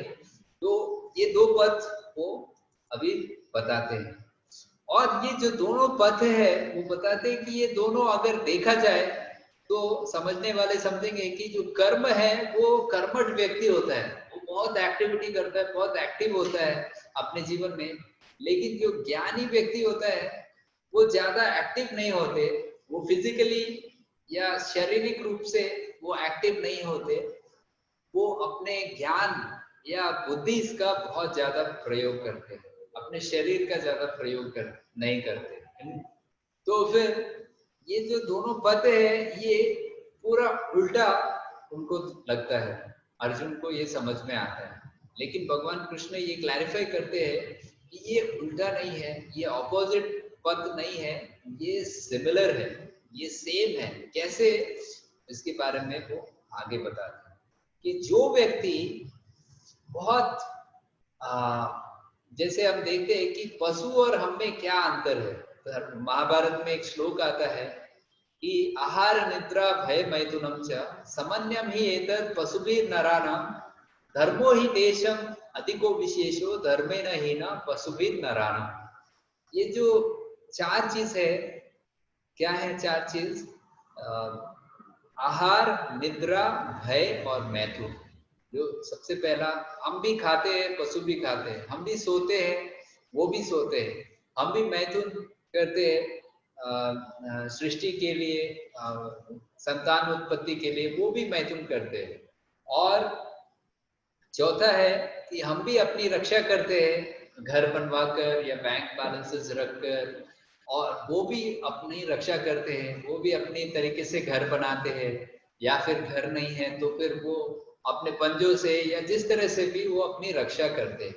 तो ये दो पथ वो अभी बताते हैं, और ये जो दोनों पथ है वो बताते हैं कि ये दोनों अगर देखा जाए तो समझने वाले समझेंगे कि जो कर्म है वो कर्मठ व्यक्ति होता है, वो बहुत एक्टिविटी करता है, बहुत एक्टिव होता है अपने जीवन में। लेकिन जो ज्ञानी व्यक्ति होता है वो ज्यादा एक्टिव नहीं होते, वो फिजिकली या शारीरिक रूप से वो एक्टिव नहीं होते, वो अपने ज्ञान या बुद्धि का बहुत ज्यादा प्रयोग करते हैं, अपने शरीर का ज्यादा प्रयोग नहीं करते। तो फिर ये जो दोनों पद है ये पूरा उल्टा उनको लगता है, अर्जुन को ये समझ में आता है। लेकिन भगवान कृष्ण ये क्लैरिफाई करते हैं कि ये उल्टा नहीं है, ये ऑपोजिट पद नहीं है, ये सिमिलर है, ये सेम है। कैसे, इसके बारे में वो आगे बताते हैं कि जो व्यक्ति बहुत जैसे हम देखते हैं कि पशु और हम में क्या अंतर है। महाभारत में एक श्लोक आता है कि आहार निद्रा भय मैथुनम च समन्यम ही एतत् पशुभिर नराणाम धर्मो ही देशम अधिको विशेषो धर्मेण हीना पशुभिर नराणाम। ये जो चार चीज है, क्या है चार चीज? आहार, निद्रा, भय और मैथुन। जो सबसे पहला, हम भी खाते हैं, पशु भी खाते हैं, हम भी सोते हैं, वो भी सोते हैं, हम भी मैथुन करते हैं सृष्टि के लिए, संतान उत्पत्ति के लिए, वो भी मैथुन करते हैं। और चौथा है कि हम भी अपनी रक्षा करते हैं घर बनवाकर या बैंक बैलेंसेस रखकर, और वो भी अपनी रक्षा करते हैं, वो भी अपनी तरीके से घर बनाते हैं, या फिर घर नहीं है तो फिर वो अपने पंजों से या जिस तरह से भी वो अपनी रक्षा करते हैं,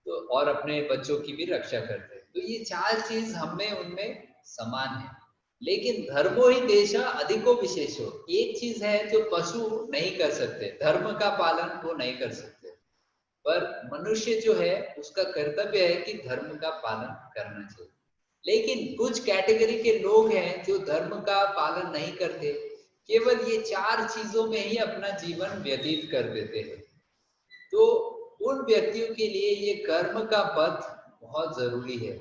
तो और अपने बच्चों की भी रक्षा करते हैं। तो ये चार चीज हम में उनमें समान है। लेकिन धर्मो ही देशा अधिको विशेषो, एक चीज है जो पशु नहीं कर सकते, धर्म का पालन वो नहीं कर सकते, पर मनुष्य जो है उसका कर्तव्य है कि धर्म का पालन करना चाहिए। लेकिन कुछ कैटेगरी के लोग हैं जो धर्म का पालन नहीं करते, केवल ये चार चीजों में ही अपना जीवन व्यतीत कर देते हैं। तो उन व्यक्तियों के लिए ये कर्म का पथ बहुत जरूरी है,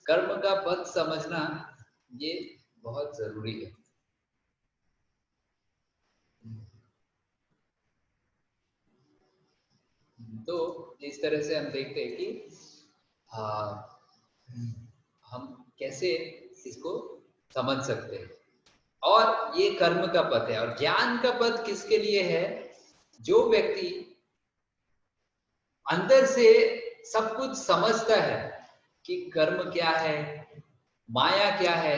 कर्म का पथ समझना ये बहुत जरूरी है। तो इस तरह से हम देखते हैं कि हम कैसे इसको समझ सकते हैं। और ये कर्म का पथ है। और ज्ञान का पथ किसके लिए है? जो व्यक्ति अंदर से सब कुछ समझता है कि कर्म क्या है, माया क्या है,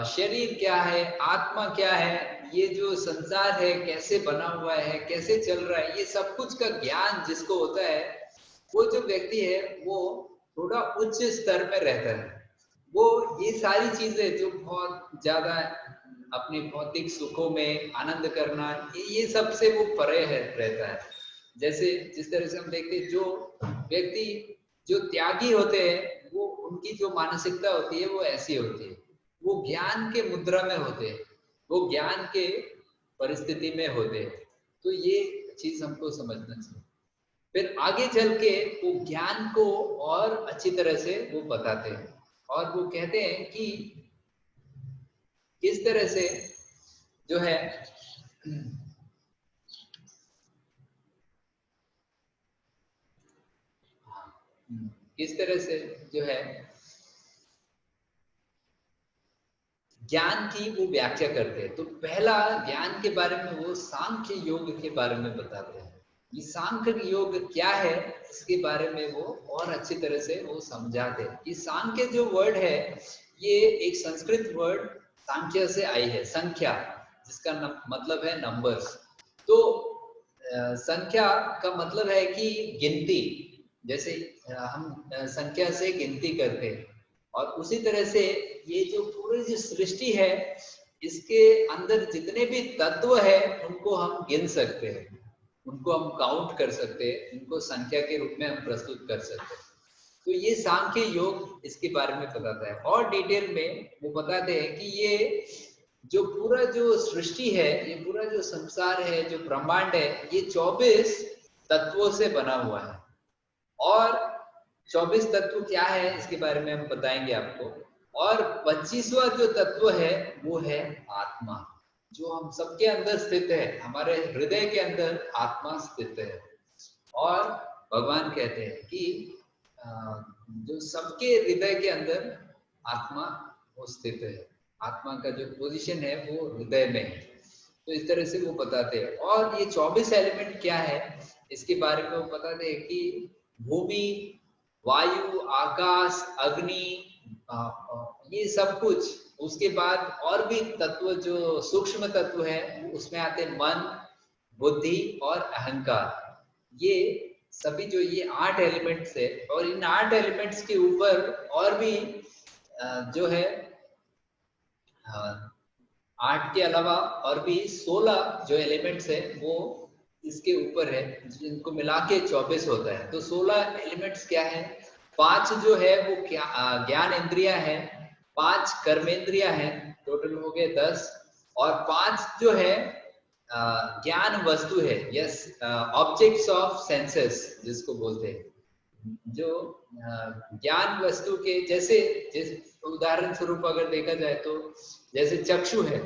शरीर क्या है, आत्मा क्या है, ये जो संसार है कैसे बना हुआ है, कैसे चल रहा है, ये सब कुछ का ज्ञान जिसको होता है, वो जो व्यक्ति है वो थोड़ा उच्च स्तर में रहता है। वो ये सारी चीजें जो बहुत ज्यादा अपने भौतिक सुखों में आनंद करना, ये सब से वो परे है रहता है। जैसे जिस तरह से हम देखते हैं, जो व्यक्ति जो त्यागी होते हैं वो उनकी जो मानसिकता होती है वो ऐसी होती है, वो ज्ञान के मुद्रा में होते हैं, वो ज्ञान के परिस्थिति में होते हैं। तो ये चीज हमको समझना चाहिए। फिर आगे चल के वो ज्ञान को और अच्छी तरह से वो बताते हैं, और वो कहते हैं कि किस तरह से जो है किस तरह से जो है ज्ञान की वो व्याख्या करते हैं। तो पहला ज्ञान के बारे में वो सांख्य योग के बारे में बताते हैं। ये सांख्य योग क्या है इसके बारे में वो और अच्छी तरह से वो समझाते हैं। ये सांख्य जो वर्ड है ये एक संस्कृत वर्ड सांख्य से आई है, संख्या, जिसका मतलब है नंबर्स। तो संख्या का मतलब है कि गिनती, जैसे हम संख्या से गिनती करते हैं। और उसी तरह से ये जो पूरी जो सृष्टि है इसके अंदर जितने भी तत्व है उनको हम गिन सकते हैं, उनको हम काउंट कर सकते हैं, उनको संख्या के रूप में हम प्रस्तुत कर सकते हैं। तो ये सांख्य योग इसके बारे में बताता है। और डिटेल में वो बताते हैं कि ये जो पूरा जो सृष्टि है, ये पूरा जो संसार है, जो ब्रह्मांड है, ये 24 तत्वों से बना हुआ है। और 24 तत्व क्या है इसके बारे में हम बताएंगे आपको। और 25वां जो तत्व है वो है आत्मा, जो हम सबके अंदर स्थित है, हमारे हृदय के अंदर आत्मा स्थित है। और भगवान कहते हैं कि जो सबके हृदय के अंदर आत्मा वो स्थित है, आत्मा का जो पोजीशन है वो हृदय में है। तो इस तरह से वो बताते हैं। और ये 24 एलिमेंट क्या है इसके बारे में वो बताते हैं कि भूमि, वायु, आकाश, अग्नि, ये सब कुछ। उसके बाद और भी तत्व जो सूक्ष्म तत्व है उसमें आते हैं मन, बुद्धि और अहंकार। ये सभी जो ये 8 एलिमेंट्स है, और इन 8 एलिमेंट्स के ऊपर और भी जो है 8 के अलावा और भी 16 जो एलिमेंट्स है वो इसके ऊपर है, जिनको मिला के 24 होता है। तो 16 एलिमेंट्स क्या है? 5 जो है वो ज्ञान इंद्रिया है, 5 कर्मेंद्रिया है, टोटल हो गए 10। और 5 जो है ज्ञान वस्तु है, यस, ऑब्जेक्ट्स ऑफ सेंसेस जिसको बोलते हैं, जो ज्ञान वस्तु के जैसे उदाहरण स्वरूप अगर देखा जाए तो जैसे चक्षु है,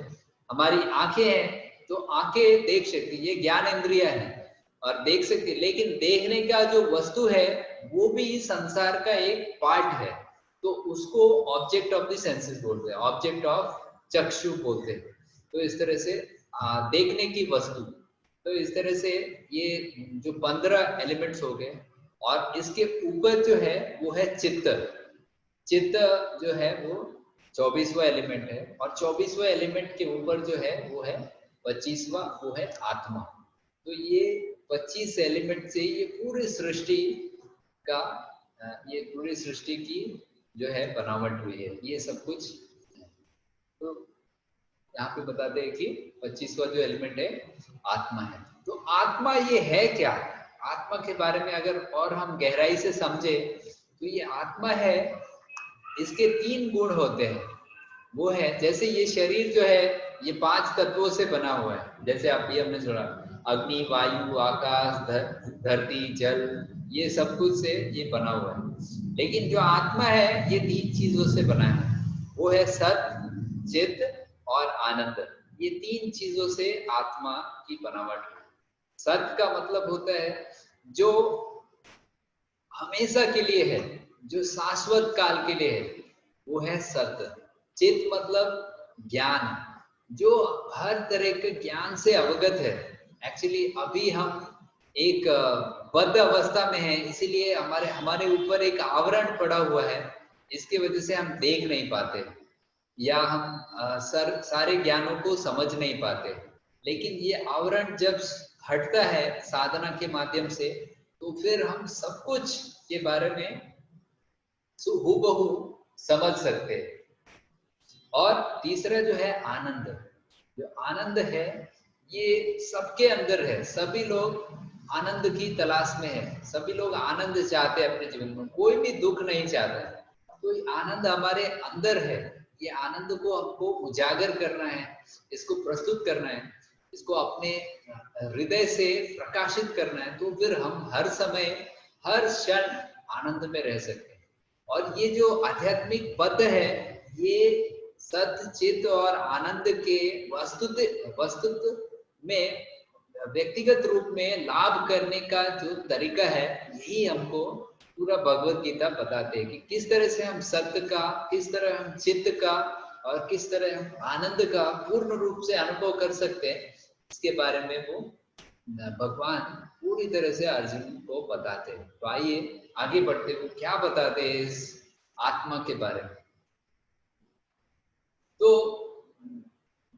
हमारी आंखें हैं, तो आंखें देख सकती, ये ज्ञान इंद्रिया है और देख सकती, लेकिन देखने का जो वस्तु है वो भी संसार का एक पार्ट है, तो उसको ऑब्जेक्ट ऑफ द सेंसेस बोलते हैं, ऑब्जेक्ट ऑफ चक्षु बोलते हैं। तो इस तरह से देखने की वस्तु। तो इस तरह से ये जो 15 एलिमेंट्स हो गए। और इसके ऊपर जो है वो है चित्त। चित्त जो है वो 24वां एलिमेंट है। और 24वें एलिमेंट के ऊपर जो है वो है 25वां, वो है आत्मा। तो ये 25 एलिमेंट से ये पूरी सृष्टि का ये पूरी सृष्टि की जो है बनावट हुई है, ये सब कुछ। तो यहाँ पे बताते हैं कि 25वां जो एलिमेंट है आत्मा है। तो आत्मा ये है क्या? आत्मा के बारे में अगर और हम गहराई से समझे तो ये आत्मा है, इसके 3 गुण होते हैं। वो है, जैसे ये शरीर जो है ये 5 तत्वों से बना हुआ है, जैसे आप ये हमने सुना, अग्नि, वायु, आकाश, धरती, जल, ये सब कुछ से ये बना हुआ है। लेकिन जो आत्मा है ये 3 चीजों से बना है, वो है सत, चित्त और आनंद। ये 3 चीजों से आत्मा की बनावट है। सत का मतलब होता है जो हमेशा के लिए है, जो शाश्वत काल के लिए है, वो है सत्य। चित्त मतलब ज्ञान, जो हर तरह के ज्ञान से अवगत है। एक्चुअली अभी हम एक बद्ध अवस्था में है, इसीलिए हमारे ऊपर एक आवरण पड़ा हुआ है, इसकी वजह से हम देख नहीं पाते या हम सारे ज्ञानों को समझ नहीं पाते। लेकिन ये आवरण जब हटता है साधना के माध्यम से, तो फिर हम सब कुछ के बारे में हूबहू समझ सकते हैं। और तीसरा जो है आनंद, जो आनंद है ये सबके अंदर है। सभी लोग आनंद की तलाश में है, सभी लोग आनंद चाहते हैं अपने जीवन में, कोई भी दुख नहीं चाहता। तो आनंद हमारे अंदर है, ये आनंद को हमको उजागर करना है, इसको प्रस्तुत करना है, इसको अपने हृदय से प्रकाशित करना है। तो फिर हम हर समय हर क्षण आनंद में रह सकते हैं। और ये जो आध्यात्मिक पद है ये सत्य चित और आनंद के वस्तुत में व्यक्तिगत रूप में लाभ करने का जो तरीका है यही हमको पूरा भगवत गीता बताते हैं कि किस तरह से हम सत्य का, किस तरह हम चित्त का और किस तरह हम आनंद का पूर्ण रूप से अनुभव कर सकते हैं। इसके बारे में वो भगवान पूरी तरह से अर्जुन को बताते हैं। तो आइए आगे बढ़ते हुए क्या बताते हैं इस आत्मा के बारे में। तो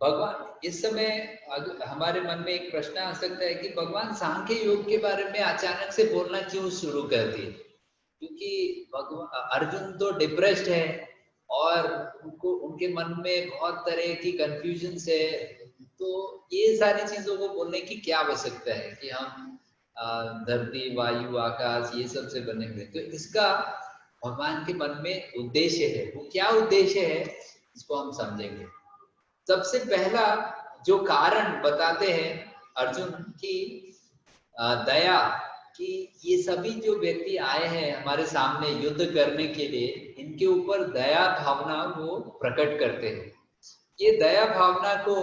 भगवान इस समय हमारे मन में एक प्रश्न आ सकता है कि भगवान सांख्य योग के बारे में अचानक से बोलना क्यों शुरू कर दिए, क्योंकि भगवान अर्जुन तो डिप्रेस्ड है और उनको उनके मन में बहुत तरह की कंफ्यूजन है। तो ये सारी चीजों को बोलने की क्या आवश्यकता है कि हम धरती वायु आकाश ये सब से बने हुए। तो इसका भगवान के मन में उद्देश्य है। वो क्या उद्देश्य है इसको हम समझेंगे। सबसे पहला जो कारण बताते हैं अर्जुन की दया, कि ये सभी जो व्यक्ति आए हैं हमारे सामने युद्ध करने के लिए, इनके ऊपर दया भावना वो प्रकट करते हैं। ये दया भावना को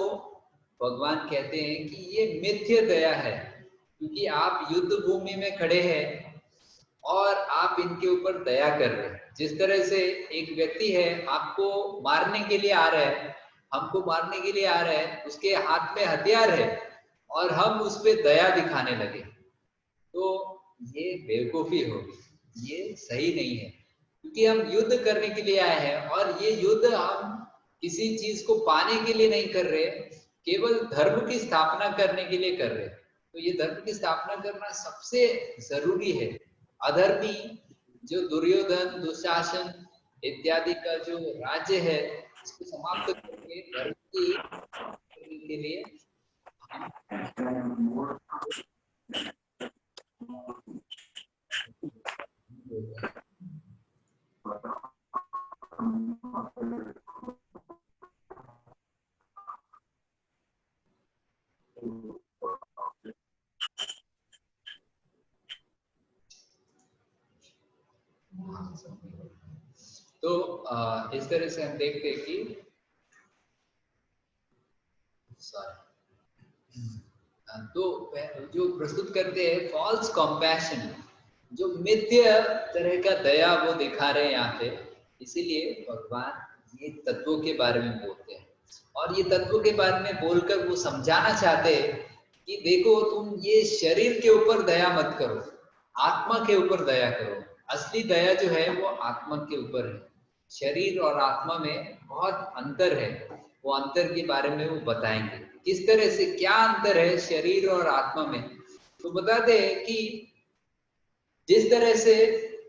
भगवान कहते हैं कि ये मिथ्य दया है, क्योंकि आप युद्ध भूमि में खड़े हैं और आप इनके ऊपर दया कर रहे हैं। जिस तरह से एक व्यक्ति है आपको मारने के लिए आ रहा है, हमको मारने के लिए आ रहा है, उसके हाथ में हथियार है और हम उस पर दया दिखाने लगे, तो ये बेवकूफी होगी, ये सही नहीं है। क्योंकि हम युद्ध करने के लिए आए हैं और ये युद्ध हम किसी चीज को पाने के लिए नहीं कर रहे, केवल धर्म की स्थापना करने के लिए कर रहे। तो ये धर्म की स्थापना करना सबसे जरूरी है। अधर्मी जो दुर्योधन दुशासन इत्यादि का जो राज्य है इसको समाप्त करके धर्म की के लिए तो इस तरह से हम देखते हैं कि तो जो प्रस्तुत करते हैं फॉल्स कंपैशन, जो मिथ्या तरह का दया वो दिखा रहे हैं यहाँ पे। इसीलिए भगवान ये तत्वों के बारे में बोलते हैं और ये तत्वों के बारे में बोलकर वो समझाना चाहते हैं कि देखो तुम ये शरीर के ऊपर दया मत करो, आत्मा के ऊपर दया करो। असली दया जो है वो आत्मा के ऊपर है। शरीर और आत्मा में बहुत अंतर है, वो अंतर के बारे में वो बताएंगे किस तरह से क्या अंतर है शरीर और आत्मा में। तो बताते हैं कि जिस तरह से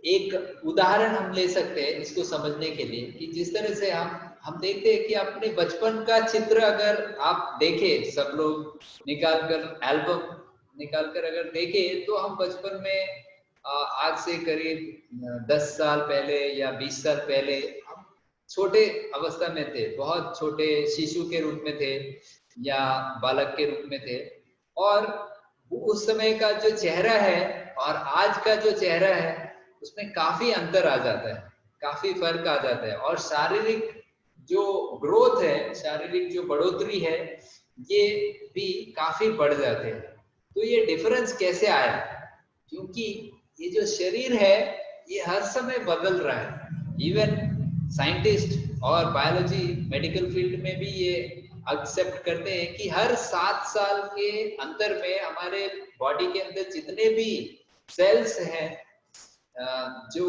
एक उदाहरण हम ले सकते हैं इसको समझने के लिए, कि जिस तरह से हम देखते हैं कि अपने बचपन का चित्र अगर आप देखें, सब लोग निकाल कर एल्बम निकाल कर अगर देखें, तो हम बचपन में आज से करीब 10 साल पहले या 20 साल पहले हम छोटे अवस्था में थे, बहुत छोटे शिशु के रूप में थे या बालक के रूप में थे। और उस समय का जो चेहरा है और आज का जो चेहरा है उसमें काफी अंतर आ जाता है, काफी फर्क आ जाता है। और शारीरिक जो ग्रोथ है, शारीरिक जो बढ़ोतरी है, ये भी काफी बढ़ जाते हैं। तो ये डिफरेंस कैसे आया? क्योंकि ये जो शरीर है ये हर समय बदल रहा है। इवन साइंटिस्ट और बायोलॉजी मेडिकल फील्ड में भी ये एक्सेप्ट करते हैं कि हर 7 साल के अंतर में हमारे बॉडी के अंदर जितने भी सेल्स हैं जो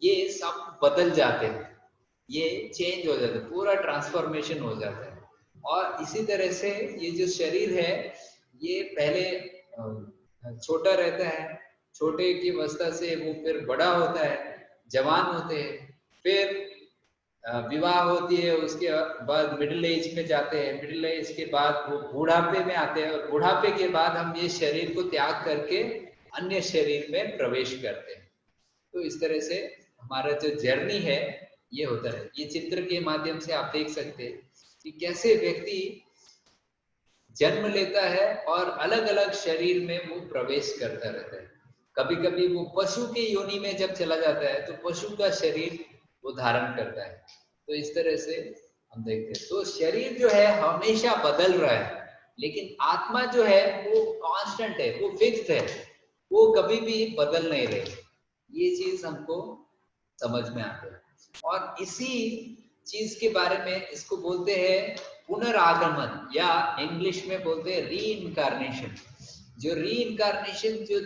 ये सब बदल जाते हैं, ये चेंज हो जाता है, पूरा ट्रांसफॉर्मेशन हो जाता है। और इसी तरह से ये जो शरीर है ये पहले छोटा रहता है, छोटे की अवस्था से वो फिर बड़ा होता है, जवान होते हैं, फिर विवाह होती है, उसके बाद मिडिल एज में जाते हैं, मिडिल एज के बाद वो बुढ़ापे में आते हैं और बुढ़ापे के बाद हम ये शरीर को त्याग करके अन्य शरीर में प्रवेश करते हैं। तो इस तरह से हमारा जो जर्नी है ये होता है। ये चित्र के माध्यम से आप देख सकते हैं कि कैसे व्यक्ति जन्म लेता है और अलग अलग शरीर में वो प्रवेश करता रहता है। कभी कभी वो पशु के योनि में जब चला जाता है तो पशु का शरीर वो धारण करता है। तो इस तरह से हम देखते हैं। तो शरीर जो है हमेशा बदल रहा है, लेकिन आत्मा जो है वो कांस्टेंट है, वो फिक्स्ड है, वो कभी भी बदल नहीं रही। ये चीज हमको समझ में आता है। और इसी चीज के बारे में इसको बोलते हैं पुनरागमन, या इंग्लिश में बोलते हैं री इनकारनेशन। जो री इनकारनेशन जो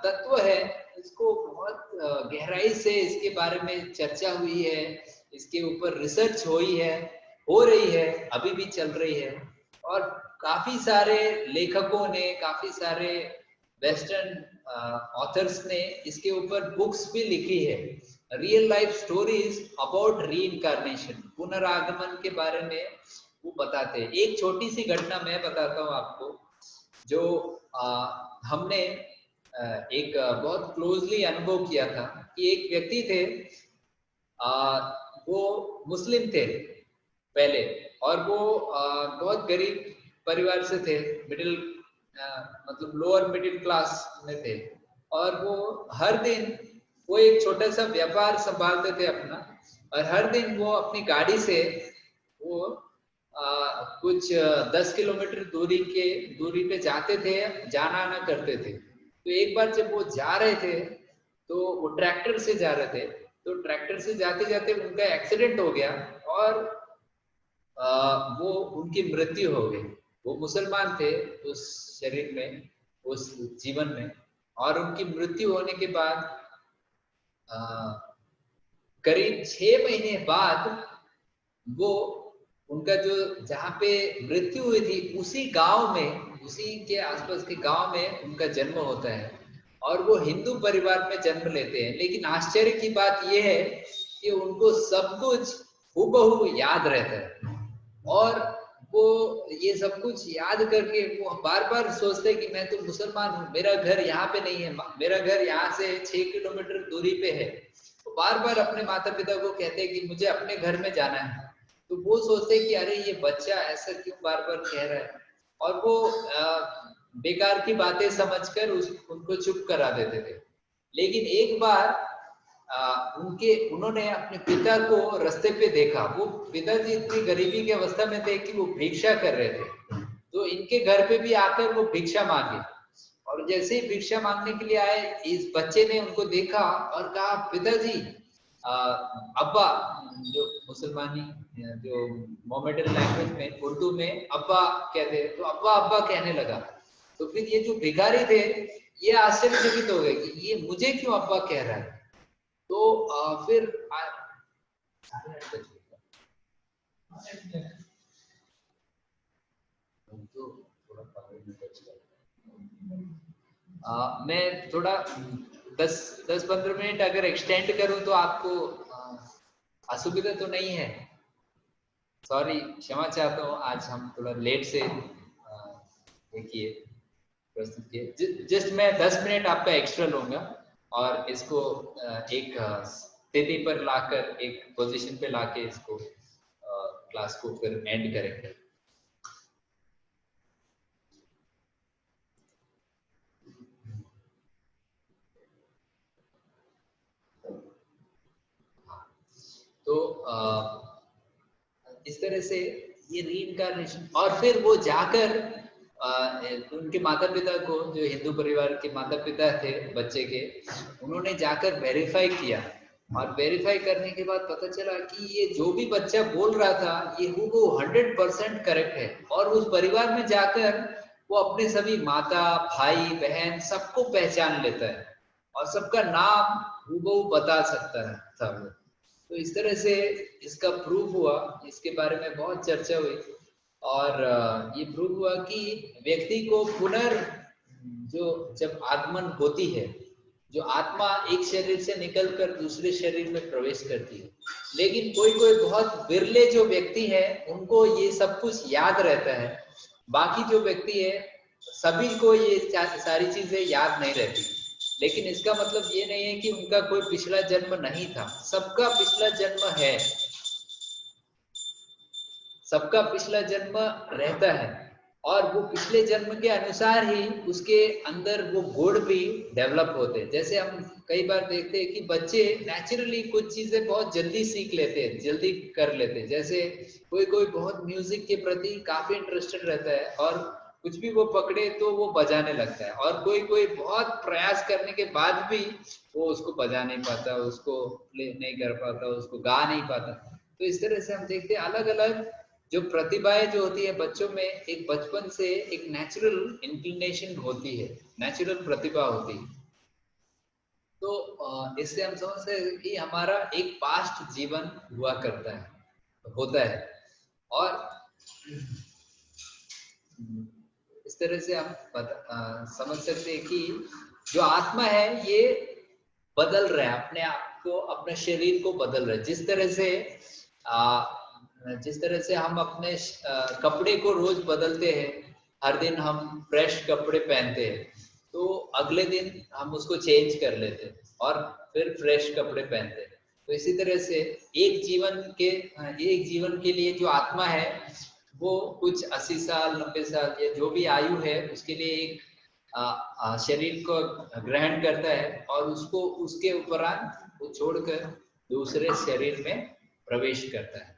तत्व है, इसको बहुत गहराई से इसके बारे में चर्चा हुई है, इसके ऊपर रिसर्च हुई है, हो रही है, अभी भी चल रही है। और काफी सारे लेखकों ने, काफी सारे वेस्टर्न ऑथर्स ने इसके ऊपर बुक्स भी लिखी है, रियल लाइफ स्टोरीज अबाउट री इनकारनेशन, पुनरागमन के बारे में वो बताते हैं। एक छोटी सी घटना मैं बताता हूँ आपको, जो हमने एक बहुत क्लोजली अनुभव किया था कि एक व्यक्ति थे, वो मुस्लिम थे पहले, और वो बहुत गरीब परिवार से थे, मिडिल मतलब लोअर मिडिल क्लास में थे। और वो हर दिन वो एक छोटा सा व्यापार संभालते थे अपना, और हर दिन वो अपनी गाड़ी से वो कुछ 10 किलोमीटर दूरी पे जाते थे, जाना आना करते थे। तो एक बार जब वो जा रहे थे, तो वो ट्रैक्टर से जा रहे थे, तो ट्रैक्टर से जाते जाते उनका एक्सीडेंट हो गया और वो उनकी मृत्यु हो गई। वो मुसलमान थे उस शरीर में, उस जीवन में, और उनकी मृत्यु होने के बाद करीब 6 महीने बाद वो उनका जो जहाँ पे मृत्यु हुई थी उसी गांव में, उसी के आसपास के गांव में उनका जन्म होता है, और वो हिंदू परिवार में जन्म लेते हैं। लेकिन आश्चर्य की बात यह है कि उनको सब कुछ हूबहू याद रहता है, और वो ये सब कुछ याद करके वो बार बार सोचते हैं कि मैं तो मुसलमान हूँ, मेरा घर यहाँ पे नहीं है, मेरा घर यहाँ से 6 किलोमीटर दूरी पे है। तो बार बार अपने माता पिता को कहते हैं कि मुझे अपने घर में जाना है। तो वो सोचते हैं कि अरे ये बच्चा ऐसा क्यों बार बार कह रहा है, और वो बेकार की बातें समझकर उनको चुप करा देते थे। लेकिन एक बार उन्होंने अपने पिता को रास्ते पे देखा। वो पिताजी इतनी गरीबी की अवस्था में थे कि वो भिक्षा कर रहे थे, तो इनके घर पे भी आकर वो भिक्षा मांगे। और जैसे ही भिक्षा मांगने के लिए आए, इस बच्चे ने उनको देखा और कहा, पिताजी, अब्बा, जो मुसलमानी जो मोहम्मदन लैंग्वेज में, उर्दू में अब्बा कहते हैं, तो अब्बा अब्बा कहने लगा। तो फिर ये जो भिखारी थे ये आश्चर्यचकित हो गए कि ये मुझे क्यों अब्बा कह रहा है। तो फिर मैं थोड़ा 10-15 मिनट अगर एक्सटेंड करूं तो आपको असुविधा तो नहीं है? सॉरी, क्षमा चाहता हूँ, आज हम थोड़ा लेट से देखिए प्रस्तुत किए। जस्ट मैं 10 मिनट आपका एक्स्ट्रा लूंगा और इसको एक स्थिति पर लाकर, एक पोजीशन पे लाके इसको क्लास को फिर एंड करेंगे। तो इस तरह से ये रीइंकार्नेशन, और फिर वो जाकर उनके माता पिता को, जो हिंदू परिवार के माता पिता थे बच्चे के, उन्होंने जाकर वेरीफाई किया, और वेरीफाई करने के बाद पता चला कि ये जो भी बच्चा बोल रहा था ये वो 100% करेक्ट है। और उस परिवार में जाकर वो अपने सभी माता, भाई, बहन सबको पहचान लेता है और सबका नाम हूबहू बता सकता है था वो। तो इस तरह से इसका प्रूफ हुआ, इसके बारे में बहुत चर्चा हुई, और ये प्रूफ हुआ कि व्यक्ति को जब आगमन होती है, जो आत्मा एक शरीर से निकलकर दूसरे शरीर में प्रवेश करती है। लेकिन कोई कोई बहुत बिरले जो व्यक्ति है उनको ये सब कुछ याद रहता है, बाकी जो व्यक्ति है सभी को ये सारी चीजें याद नहीं रहती। लेकिन इसका मतलब ये नहीं है कि उनका कोई पिछला जन्म नहीं था, सबका पिछला जन्म है, सबका पिछला जन्म रहता है। और वो पिछले जन्म के अनुसार ही उसके अंदर वो गुण भी डेवलप होते हैं। जैसे हम कई बार देखते हैं कि बच्चे नेचुरली कुछ चीजें बहुत जल्दी सीख लेते हैं, जल्दी कर लेते हैं। जैसे कोई कोई बहुत म्यूजिक के प्रति काफी इंटरेस्टेड रहता है और कुछ भी वो पकड़े तो वो बजाने लगता है, और कोई कोई बहुत प्रयास करने के बाद भी वो उसको बजा नहीं पाता, उसको प्ले नहीं कर पाता, उसको गा नहीं पाता। तो इस तरह से हम देखते हैं अलग अलग जो प्रतिभाएं जो होती है बच्चों में, एक बचपन से एक नेचुरल इंक्लिनेशन होती है, नेचुरल प्रतिभा होती है। तो इससे हम समझते हैं कि हमारा एक पास्ट जीवन हुआ करता है, होता है, और इस तरह से हम समझ सकते हैं कि जो आत्मा है ये बदल रहा है अपने आप को, अपने शरीर को बदल रहा है। जिस तरह से हम अपने कपड़े को रोज बदलते हैं, हर दिन हम फ्रेश कपड़े पहनते हैं, तो अगले दिन हम उसको चेंज कर लेते हैं और फिर फ्रेश कपड़े पहनते हैं। तो इसी तरह से एक जीवन के लिए जो आत्मा है वो कुछ 80 साल 90 साल या जो भी आयु है उसके लिए एक शरीर को ग्रहण करता है, और उसको उसके उपरांत वो छोड़कर दूसरे शरीर में प्रवेश करता है।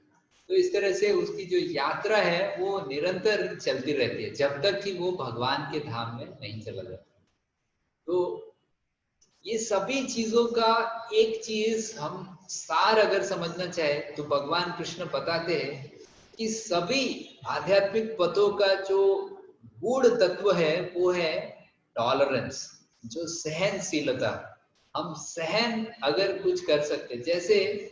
तो इस तरह से उसकी जो यात्रा है वो निरंतर चलती रहती है जब तक कि वो भगवान के धाम में नहीं चला जाता। तो ये सभी चीजों का एक चीज हम सार अगर समझना चाहे तो भगवान कृष्ण बताते हैं कि सभी आध्यात्मिक पथों का जो गूढ़ तत्व है वो है टॉलरेंस, जो सहनशीलता। हम सहन अगर कुछ कर सकते, जैसे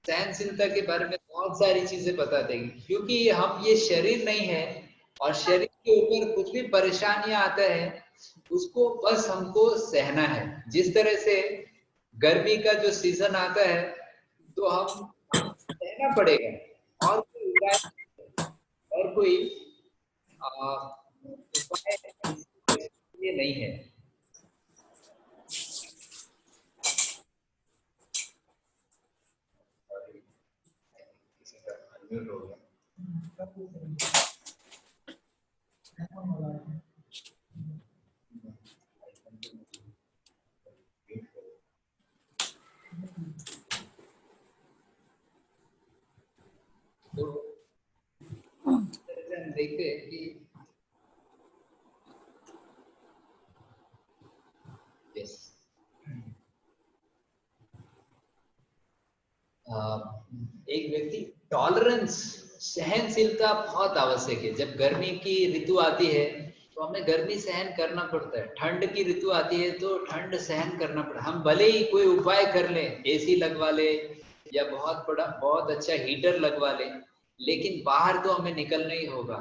सहनशीलता के बारे में बहुत सारी चीजें बताते हैं, क्योंकि हम ये शरीर नहीं है और शरीर के ऊपर कुछ भी परेशानियां आता है उसको बस हमको सहना है। जिस तरह से गर्मी का जो सीजन आता है तो हम सहना पड़ेगा, और कोई उपाय ये नहीं है। तो हम देखते हैं कि एक व्यक्ति टॉलरेंस, सहनशीलता बहुत आवश्यक है। जब गर्मी की ऋतु आती है तो हमें गर्मी सहन करना पड़ता है, ठंड की ऋतु आती है तो ठंड सहन करना पड़ता है। हम भले ही कोई उपाय कर लें, एसी लगवा ले या बहुत अच्छा हीटर लगवा ले, लेकिन बाहर तो हमें निकलना ही होगा।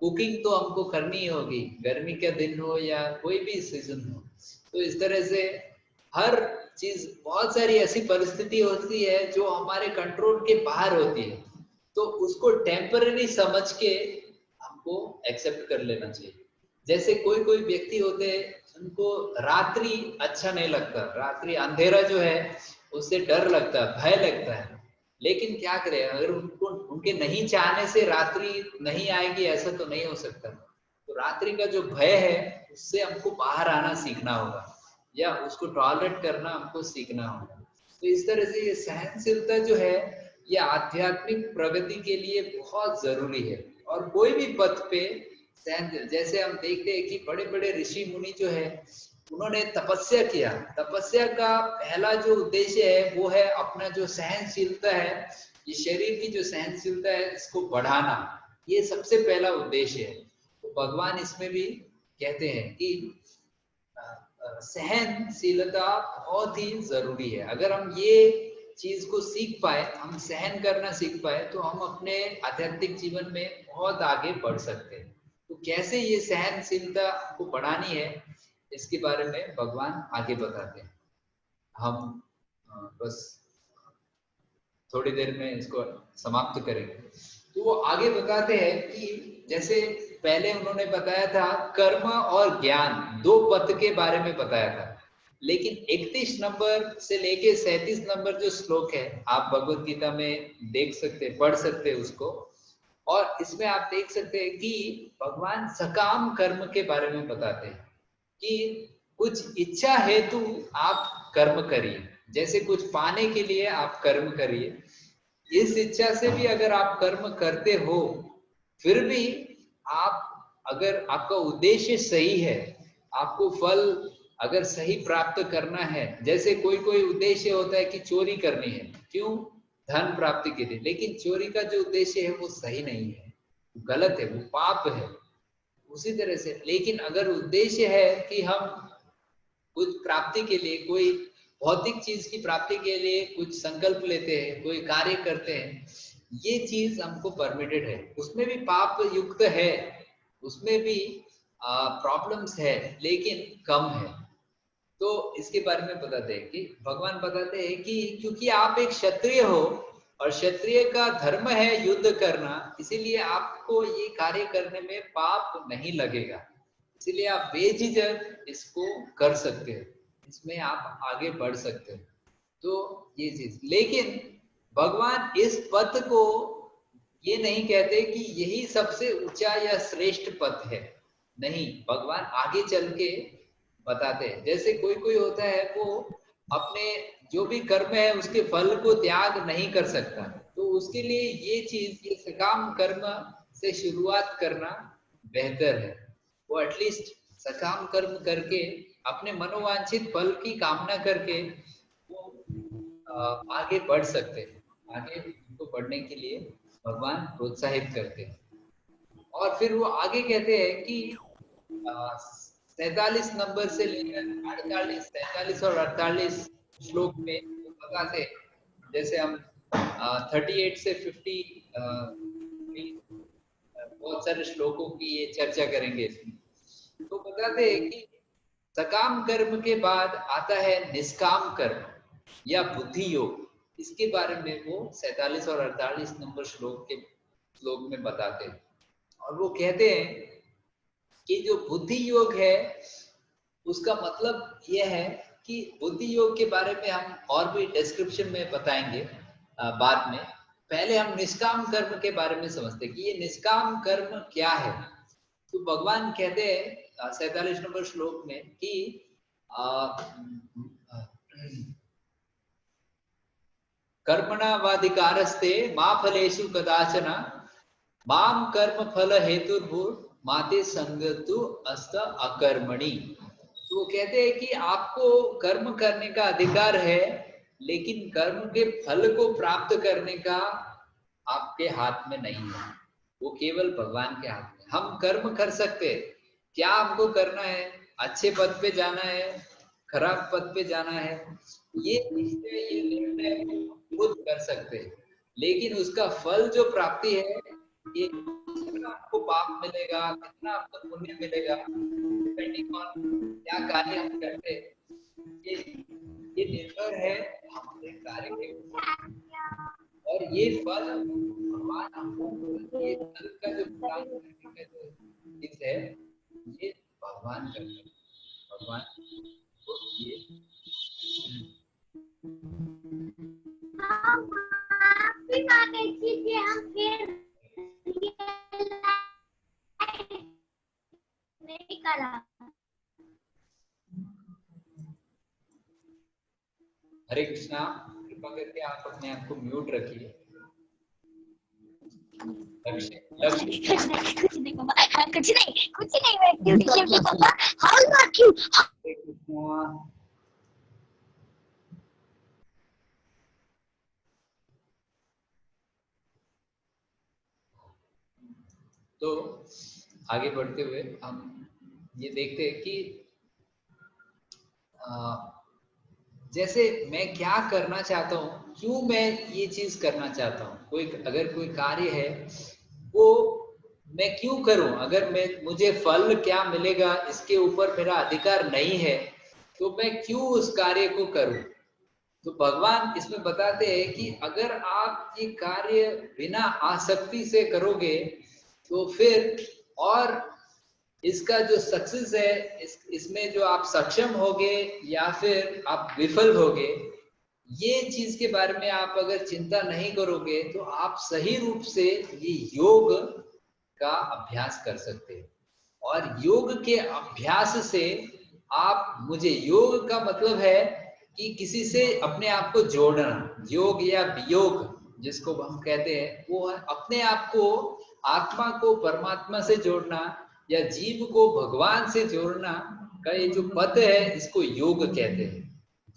कुकिंग तो हमको करनी ही होगी, गर्मी का दिन हो या कोई भी सीजन हो। तो इस तरह से हर चीज, बहुत सारी ऐसी परिस्थिति होती है जो हमारे कंट्रोल के बाहर होती है, तो उसको टेम्पररी समझ के हमको एक्सेप्ट कर लेना चाहिए। जैसे कोई कोई व्यक्ति होते हैं उनको रात्रि अच्छा नहीं लगता, रात्रि अंधेरा जो है उससे डर लगता है, भय लगता है। लेकिन क्या करें, अगर उनको उनके नहीं चाहने से रात्रि नहीं आएगी ऐसा तो नहीं हो सकता। तो रात्रि का जो भय है उससे हमको बाहर आना सीखना होगा, या उसको टॉलरेट करना हमको सीखना होगा। तो इस तरह से ये सहनशीलता जो है ये आध्यात्मिक प्रगति के लिए बहुत जरूरी है। और कोई भी पथ पे सहनशील, जैसे हम देखते हैं कि बड़े बड़े ऋषि मुनि जो है उन्होंने तपस्या किया। तपस्या का पहला जो उद्देश्य है वो है अपना जो सहनशीलता है, ये शरीर की जो सहनशीलता है इसको बढ़ाना, ये सबसे पहला उद्देश्य है। तो भगवान इसमें भी कहते हैं कि सहनशीलता बहुत ही जरूरी है। अगर हम ये चीज को सीख पाए, हम सहन करना सीख पाए, तो हम अपने आध्यात्मिक जीवन में बहुत आगे बढ़ सकते हैं। तो कैसे ये सहनशीलता को बढ़ानी है इसके बारे में भगवान आगे बताते हैं। हम बस थोड़ी देर में इसको समाप्त करेंगे। तो वो आगे बताते हैं कि जैसे पहले उन्होंने बताया था कर्म और ज्ञान, दो पथ के बारे में बताया था, लेकिन 31 नंबर से लेके 37 नंबर जो श्लोक है आप भगवत गीता में देख सकते, पढ़ सकते उसको। और इसमें आप देख सकते हैं कि भगवान सकाम कर्म के बारे में बताते हैं कि कुछ इच्छा हेतु आप कर्म करिए, जैसे कुछ पाने के लिए आप कर्म करिए। इस इच्छा से भी अगर आप कर्म करते हो, फिर भी आप, अगर आपका उद्देश्य सही है, आपको फल अगर सही प्राप्त करना है, जैसे कोई कोई उद्देश्य होता है कि चोरी करनी है, क्यों? धन प्राप्ति के लिए, लेकिन चोरी का जो उद्देश्य है वो सही नहीं है, गलत है, वो पाप है। उसी तरह से, लेकिन अगर उद्देश्य है कि हम कुछ प्राप्ति के लिए, कोई भौतिक चीज की प्राप्ति के लिए कुछ संकल्प लेते हैं, कोई कार्य करते हैं, ये चीज हमको परमिटेड है, उसमें भी पाप युक्त है, उसमें भी प्रॉब्लम्स है, लेकिन कम है। तो इसके बारे में बताते हैं कि भगवान बताते हैं कि क्योंकि आप एक क्षत्रिय हो और क्षत्रिय का धर्म है युद्ध करना, इसीलिए आपको ये कार्य करने में पाप नहीं लगेगा, इसीलिए आप बेझिझक इसको कर सकते हो, इसमें आप आगे बढ़ सकते हो। तो ये चीज, लेकिन भगवान इस पथ को ये नहीं कहते कि यही सबसे ऊंचा या श्रेष्ठ पथ है, नहीं, भगवान आगे चल के बताते हैं। जैसे कोई कोई होता है वो अपने जो भी कर्म है उसके फल को त्याग नहीं कर सकता, तो उसके लिए ये चीज, ये सकाम कर्म से शुरुआत करना बेहतर है। वो एटलीस्ट सकाम कर्म करके अपने मनोवांछित फल की कामना करके वो आगे बढ़ सकते हैं, आगे उनको बढ़ने के लिए भगवान प्रोत्साहित करते हैं। और फिर वो आगे कहते हैं कि 47 नंबर से लेकर 48, 47 और 48 श्लोक में वो बताते हैं, जैसे हम 38 से 50 बहुत सारे श्लोकों की ये चर्चा करेंगे इसमें। तो बताते हैं कि सकाम कर्म के बाद आता है निष्काम कर्म या बुद्धि योग, इसके बारे में वो 47 और 48 नंबर श्लोक में बताते हैं। और वो कहते हैं कि जो बुद्धि योग है उसका मतलब यह है कि बुद्धि योग के बारे में हम और भी डिस्क्रिप्शन में बताएंगे बाद में। पहले हम निष्काम कर्म के बारे में समझते हैं कि ये निष्काम कर्म क्या है। तो भगवान कहते हैं 47 नंबर श्लोक में कि कर्मणावाधिकारस्ते मा फलेषु कदाचन माम कर्म फल हेतुर्भूर माते संगतु अस्त अकर्मणि। तो वो कहते हैं कि आपको कर्म करने का अधिकार है, लेकिन कर्म के फल को प्राप्त करने का आपके हाथ में नहीं है, वो केवल भगवान के हाथ में। हम कर्म कर सकते हैं, क्या हमको करना है, अच्छे पद पे जाना है, खराब पद पे जाना है, ये निश्चय, ये निर्णय खुद कर सकते हैं, लेकिन उसका फल जो प्राप्ति है, ये कितना आपको पाप मिलेगा, कितना आपको पुण्य मिलेगा, डिपेंडिंग ऑन क्या कार्य हम करते हैं, ये निर्भर है हमारे कार्य के ऊपर। और ये फल भगवान हमको, ये फल का जो प्रदान करने का जो चीज है, ये भगवान करते हैं, भगवान को ये नहीं करा। हरे कृष्णा, कृपा करके आप अपने आप को म्यूट रखिए। कुछ नहीं पापा, कुछ नहीं मैं क्यों पापा, हाउ नॉट यू। तो आगे बढ़ते हुए हम ये देखते हैं कि जैसे मैं क्या करना चाहता हूँ, क्यों मैं ये चीज करना चाहता हूँ, अगर कोई कार्य है वो मैं क्यों करूं, अगर मुझे फल क्या मिलेगा इसके ऊपर मेरा अधिकार नहीं है, तो मैं क्यों उस कार्य को करूं। तो भगवान इसमें बताते हैं कि अगर आप ये कार्य बिना आसक्ति से करोगे तो फिर, और इसका जो सक्सेस है, इसमें जो आप सक्षम होगे या फिर आप विफल होगे, ये चीज के बारे में आप अगर चिंता नहीं करोगे तो आप सही रूप से ये योग का अभ्यास कर सकते हैं। और योग के अभ्यास से आप, मुझे योग का मतलब है कि किसी से अपने आप को जोड़ना, योग या वियोग जिसको हम कहते हैं, वो है अपने आप को, आत्मा को परमात्मा से जोड़ना या जीव को भगवान से जोड़ना का ये जो पद है, इसको योग कहते हैं।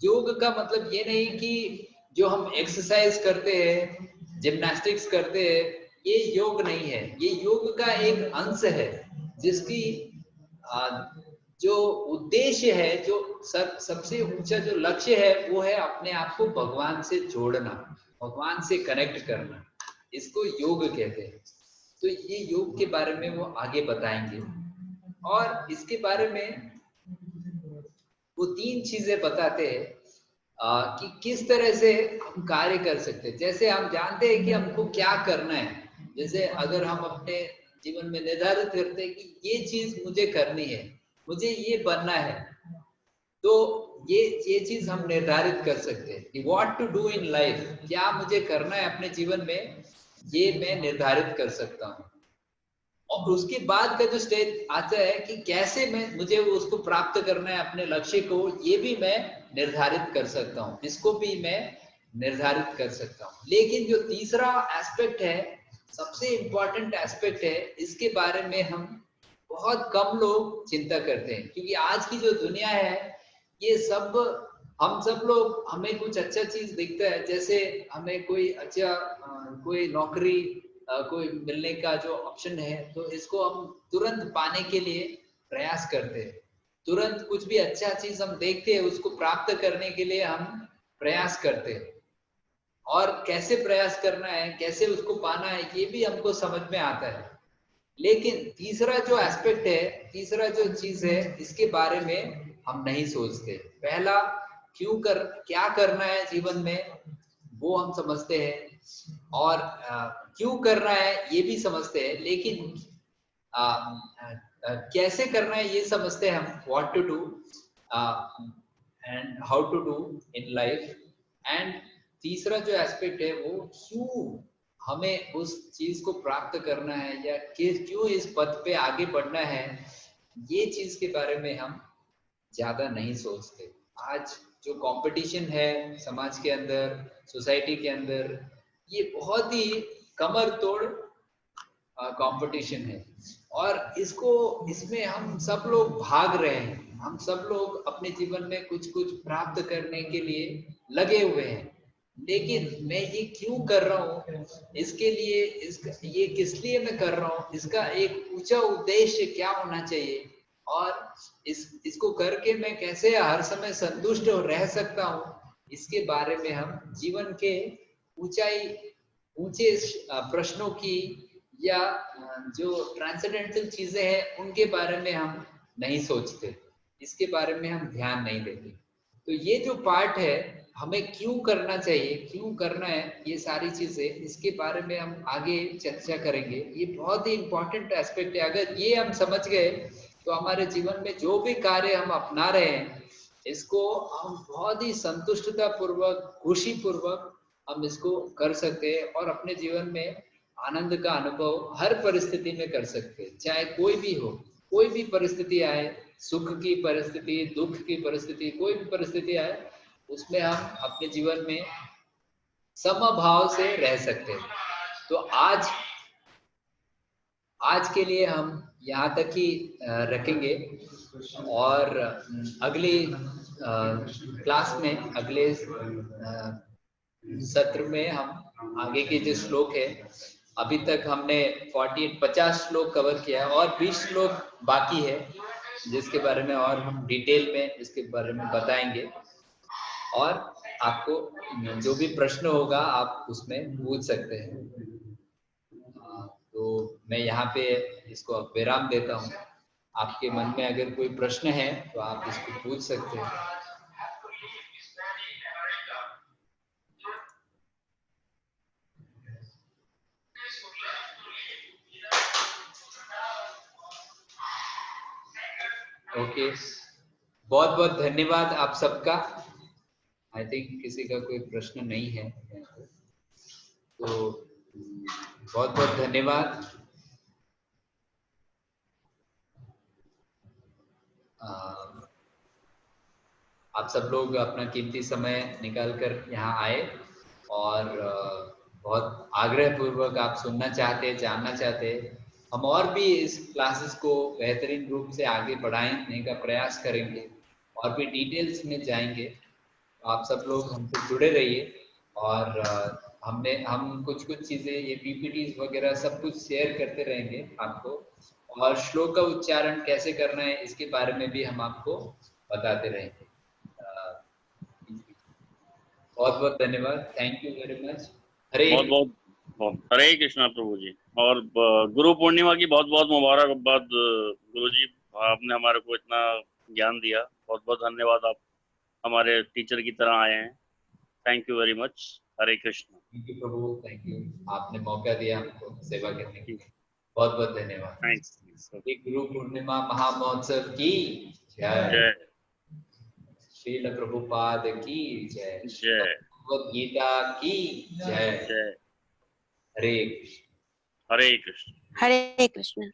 योग का मतलब ये नहीं कि जो हम एक्सरसाइज करते हैं, जिम्नास्टिक्स करते हैं, ये योग नहीं है। ये योग का एक अंश है जिसकी जो उद्देश्य है, जो सबसे ऊंचा जो लक्ष्य है, वो है अपने आप को भगवान से जोड़ना, भगवान से कनेक्ट करना। इसको योग कहते हैं। तो ये योग के बारे में वो आगे बताएंगे और इसके बारे में वो 3 चीजें बताते हैं कि किस तरह से हम कार्य कर सकते हैं। जैसे हम जानते हैं कि हमको क्या करना है, जैसे अगर हम अपने जीवन में निर्धारित करते हैं कि ये चीज मुझे करनी है, मुझे ये बनना है, तो ये चीज हम निर्धारित कर सकते हैं कि what to do in life, क्या मुझे करना है अपने जीवन में, ये मैं निर्धारित कर सकता हूँ। और उसके बाद का जो स्टेज आता है कि कैसे मुझे उसको प्राप्त करना है, अपने लक्ष्य को, ये भी मैं निर्धारित कर सकता हूँ, इसको भी मैं निर्धारित कर सकता हूँ। लेकिन जो तीसरा एस्पेक्ट है, सबसे इम्पोर्टेंट एस्पेक्ट है, इसके बारे में हम बहुत कम लोग चिंता करते हैं। क्योंकि आज की जो दुनिया है, ये सब, हम सब लोग, हमें कुछ अच्छा चीज दिखता है, जैसे हमें कोई अच्छा कोई नौकरी कोई मिलने का जो ऑप्शन है, तो इसको हम तुरंत पाने के लिए प्रयास करते हैं। तुरंत कुछ भी अच्छा चीज हम देखते हैं, उसको प्राप्त करने के लिए हम प्रयास करते हैं। और कैसे प्रयास करना है, कैसे उसको पाना है, ये भी हमको समझ में आता है। लेकिन तीसरा जो एस्पेक्ट है, तीसरा जो चीज है, इसके बारे में हम नहीं सोचते। पहला, क्या करना है जीवन में, वो हम समझते हैं, और क्यों करना है ये भी समझते हैं। लेकिन कैसे करना है ये समझते हैं हम, what to do and how to do in life. And तीसरा जो एस्पेक्ट है, वो क्यों हमें उस चीज को प्राप्त करना है, या क्यों इस पथ पे आगे बढ़ना है, ये चीज के बारे में हम ज्यादा नहीं सोचते। आज जो कंपटीशन है समाज के अंदर, सोसाइटी के अंदर, ये बहुत ही कमर तोड़ कंपटीशन है, और इसमें हम सब लोग भाग रहे हैं। हम सब लोग अपने जीवन में कुछ कुछ प्राप्त करने के लिए लगे हुए हैं। लेकिन मैं ये क्यों कर रहा हूँ, इसके लिए, ये किस लिए मैं कर रहा हूँ, इसका एक ऊंचा उद्देश्य क्या होना चाहिए, और इसको करके मैं कैसे हर समय संतुष्ट रह सकता हूँ, इसके बारे में हम जीवन के ऊंचे प्रश्नों की, या जो ट्रांसेंडेंटल चीजें हैं, उनके बारे में हम नहीं सोचते, इसके बारे में हम ध्यान नहीं देते। तो ये जो पार्ट है, हमें क्यों करना चाहिए, क्यों करना है, ये सारी चीजें, इसके बारे में हम आगे चर्चा करेंगे। ये बहुत ही इंपॉर्टेंट एस्पेक्ट है। अगर ये हम समझ गए तो हमारे जीवन में जो भी कार्य हम अपना रहे हैं, इसको हम बहुत ही संतुष्टता पूर्वक, खुशी पूर्वक हम इसको कर सकते हैं, और अपने जीवन में आनंद का अनुभव हर परिस्थिति में कर सकते हैं। चाहे कोई भी हो, कोई भी परिस्थिति आए, सुख की परिस्थिति, दुख की परिस्थिति, कोई भी परिस्थिति आए, उसमें हम अपने जीवन में समभाव से रह सकते हैं। तो आज के लिए हम यहाँ तक ही रखेंगे, और अगली क्लास में, अगले सत्र में हम आगे के जो श्लोक है, अभी तक हमने 50 श्लोक कवर किया है, और 20 श्लोक बाकी है, जिसके बारे में और हम डिटेल में इसके बारे में बताएंगे। और आपको जो भी प्रश्न होगा आप उसमें पूछ सकते हैं। तो मैं यहाँ पे इसको विराम देता हूँ। आपके मन में अगर कोई प्रश्न है तो आप इसको पूछ सकते हैं। ओके, बहुत बहुत धन्यवाद आप सबका। आई थिंक किसी का कोई प्रश्न नहीं है, तो बहुत बहुत धन्यवाद। आप सब लोग अपना कीमती समय निकाल कर यहाँ आए और बहुत आग्रह पूर्वक आप सुनना चाहते, जानना चाहते। हम और भी इस क्लासेस को बेहतरीन रूप से आगे बढ़ाने का प्रयास करेंगे और भी डिटेल्स में जाएंगे। आप सब लोग हमसे जुड़े रहिए और हम कुछ चीज़ें, ये पीपीटीज वगैरह सब कुछ शेयर करते रहेंगे आपको, और श्लोक का उच्चारण कैसे करना है इसके बारे में भी हम आपको बताते रहेंगे। बहुत बहुत धन्यवाद, थैंक यू वेरी मच। बहुत बहुत हरे कृष्णा प्रभु जी। और गुरु पूर्णिमा की बहुत बहुत मुबारकबाद गुरु जी, आपने हमारे को इतना ज्ञान दिया, बहुत बहुत धन्यवाद। आप हमारे टीचर की तरह आए हैं, thank you very much. Hare Krishna. Thank you Prabhu, thank you, आपने मौका दिया हमको सेवा करने के लिए, बहुत बहुत धन्यवाद। थैंक्स। गुरु पूर्णिमा महामहोत्सव की जय, जय श्रील प्रभुपाद की जय, जय भगवद गीता की जय। जय। हरे कृष्ण। हरे कृष्ण। हरे कृष्ण।